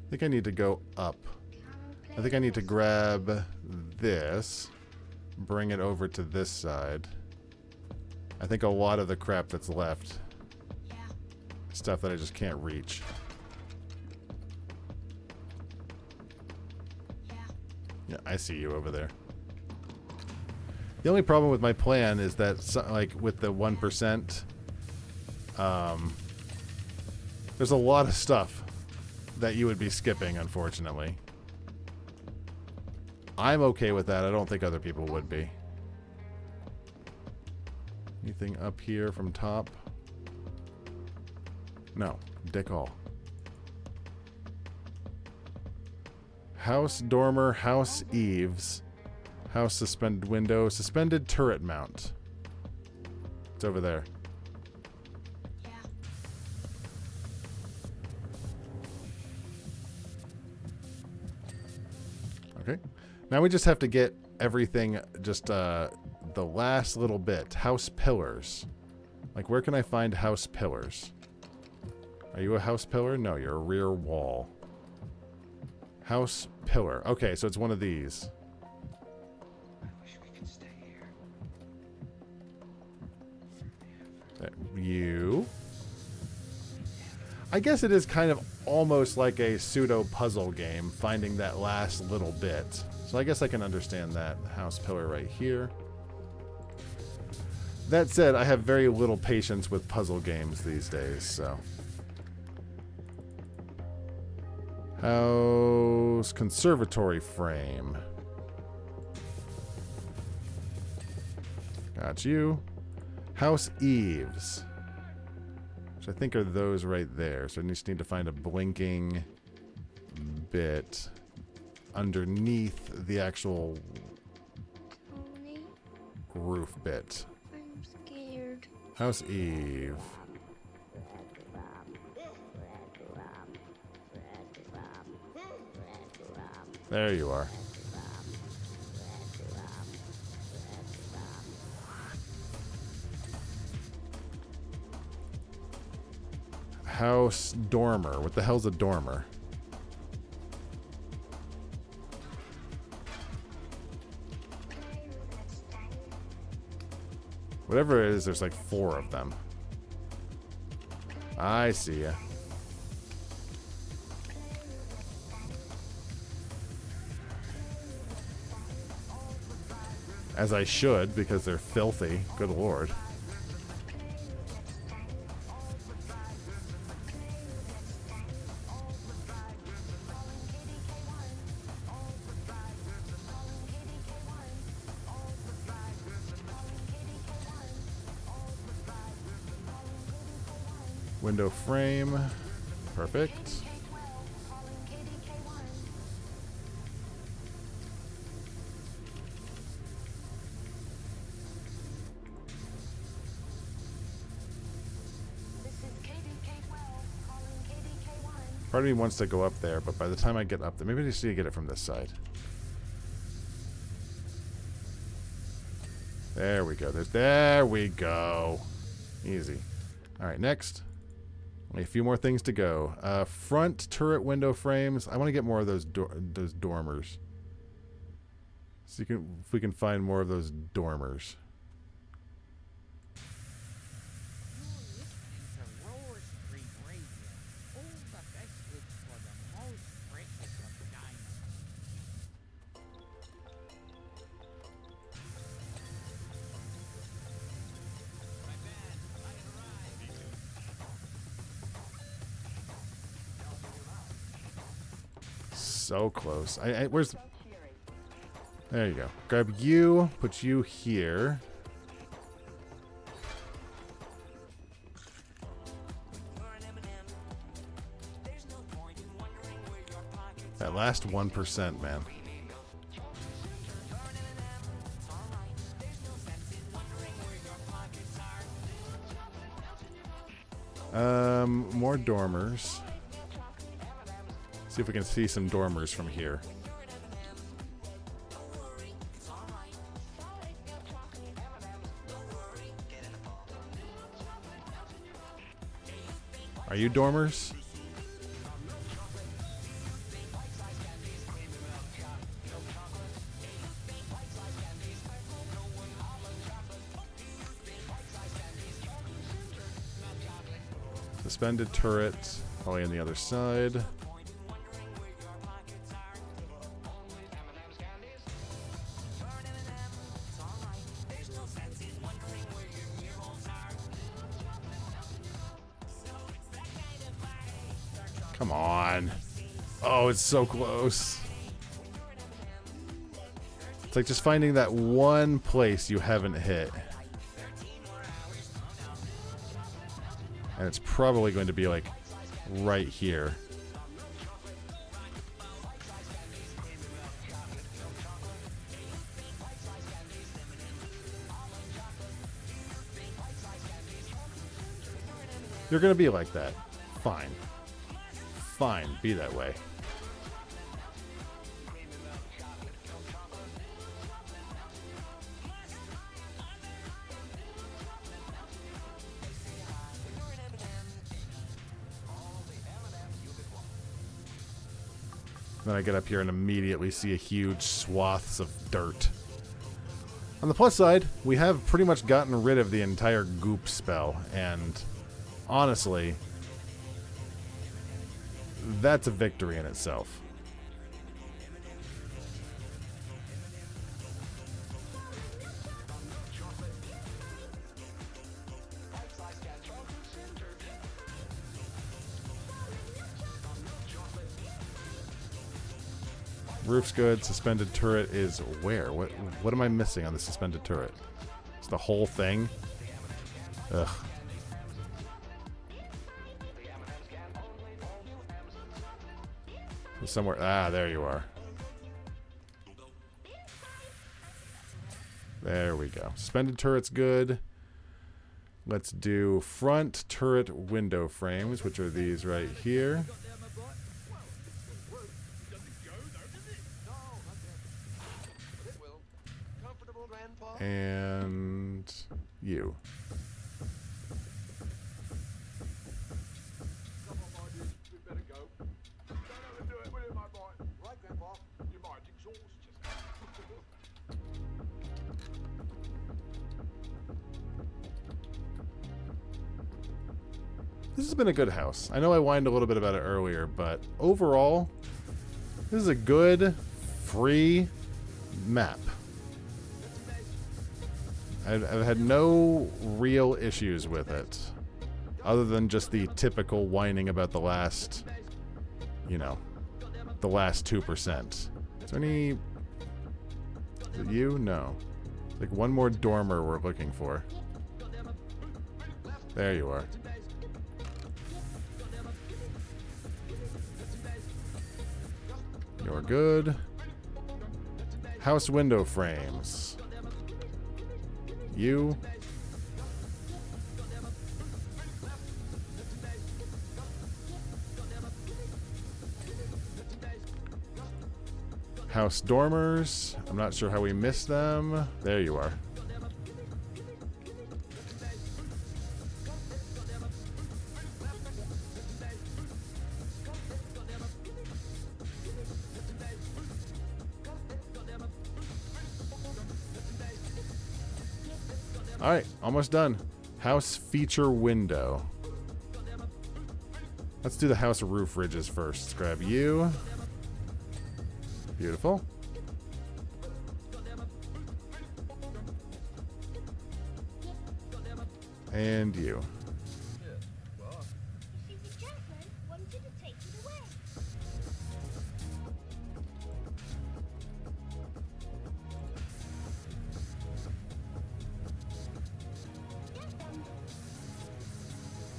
I think I need to go up. I think I need to grab this, bring it over to this side. I think a lot of the crap that's left, stuff that I just can't reach. Yeah, I see you over there. The only problem with my plan is that, like, with the 1%, there's a lot of stuff that you would be skipping, unfortunately. I'm okay with that. I don't think other people would be. Anything up here from top? No. Dick all. House dormer, house eaves, house suspended window, suspended turret mount. It's over there. Okay. Now we just have to get everything, just the last little bit. House pillars. Like, where can I find house pillars? Are you a house pillar? No, you're a rear wall. House pillar. Okay, so it's one of these. I wish we could stay here. You. I guess it is kind of almost like a pseudo puzzle game, finding that last little bit. So I guess I can understand that. House pillar right here. That said, I have very little patience with puzzle games these days, so. House conservatory frame. Got you. House eaves. Which I think are those right there. So I just need to find a blinking bit underneath the actual roof bit. I'm scared. House Eve. There you are. House dormer. What the hell's a dormer? Whatever it is, there's like 4 of them. I see ya. As I should, because they're filthy. Good lord. Window frame. Perfect. Part of me wants to go up there, but by the time I get up there, maybe I just need to get it from this side. There we go. There we go. Easy. All right, next. Only a few more things to go. Front turret window frames. I want to get more of those dormers. So if we can find more of those dormers. So close. Where's... There you go. Grab you, put you here. That last 1%, man. More dormers. See if we can see some dormers from here. Are you dormers? Suspended turret, probably on the other side. Come on. Oh, it's so close. It's like just finding that one place you haven't hit. And it's probably going to be like right here. You're going to be like that. Fine. Fine, be that way. Then I get up here and immediately see a huge swaths of dirt. On the plus side, we have pretty much gotten rid of the entire goop spell, and honestly, that's a victory in itself. Roof's good. Suspended turret is where? What am I missing on the suspended turret? It's the whole thing? Ugh. Somewhere. Ah, there you are. There we go. Suspended turret's good. Let's do front turret window frames, which are these right here. And you. This has been a good house. I know I whined a little bit about it earlier, but overall, this is a good, free map. I've had no real issues with it, other than just the typical whining about the last, you know, the last 2%. Is there any... Is it you? No. Like one more dormer we're looking for. There you are. You're good. House window frames. You. House dormers. I'm not sure how we missed them. There you are. All right, almost done. House feature window. Let's do the house roof ridges first. Let's grab you. Beautiful. And you.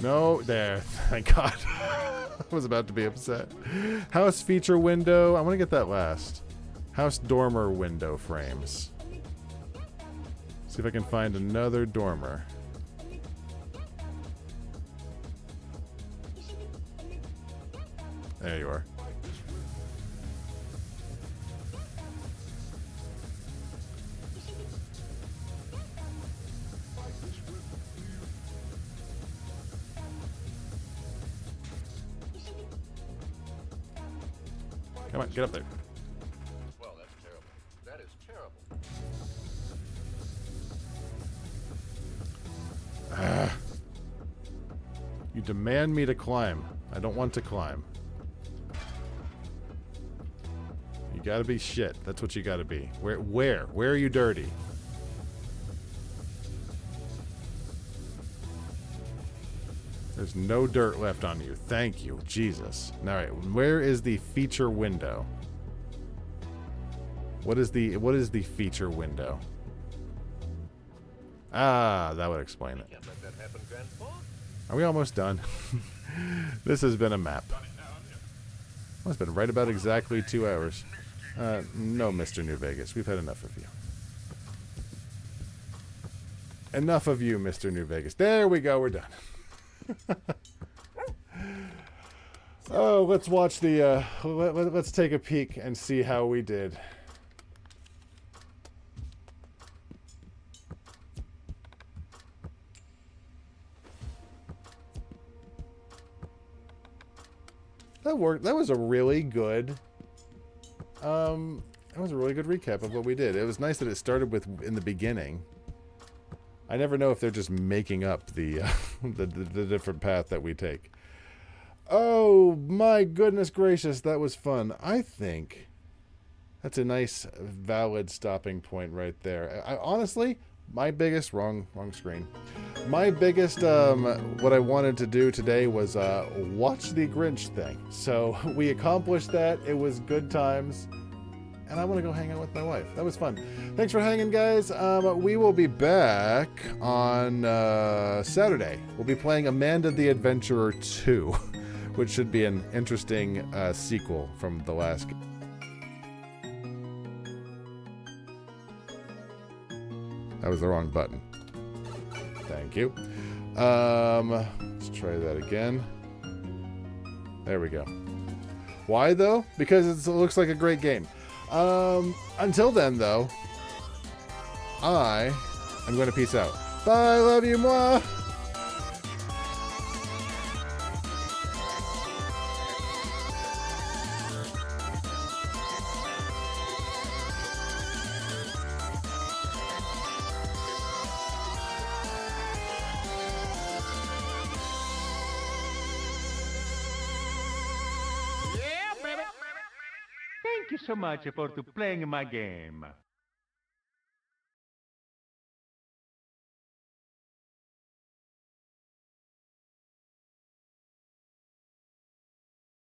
No, there. Thank God. I was about to be upset. House feature window. I want to get that last. House dormer window frames. See if I can find another dormer. There you are. Come on, get up there. Well, that's terrible. That is terrible. You demand me to climb. I don't want to climb. You gotta be shit. That's what you gotta be. Where are you dirty? There's no dirt left on you. Thank you, Jesus. All right, where is the feature window? What is the feature window? Ah, that would explain it. Can't let that happen, Grandpa. Are we almost done? This has been a map. Well, it's been right about exactly 2 hours. No, Mr. New Vegas. We've had enough of you. Enough of you, Mr. New Vegas. There we go. We're done. Oh, let's watch the let's take a peek and see how we did. That worked. That was a really good recap of what we did. It was nice that it started with in the beginning. I never know if they're just making up the the different path that we take. Oh my goodness gracious, that was fun. I think that's a nice valid stopping point right there. I honestly, my biggest wrong screen. My biggest what I wanted to do today was watch the Grinch thing. So we accomplished that. It was good times. And I want to go hang out with my wife. That was fun. Thanks for hanging, guys. We will be back on Saturday. We'll be playing Amanda the Adventurer 2, which should be an interesting sequel from the last game. That was the wrong button. Thank you. Let's try that again. There we go. Why, though? Because it looks like a great game. Until then, though, I am going to peace out. Bye, love you, moi. Thank you so much for playing my game.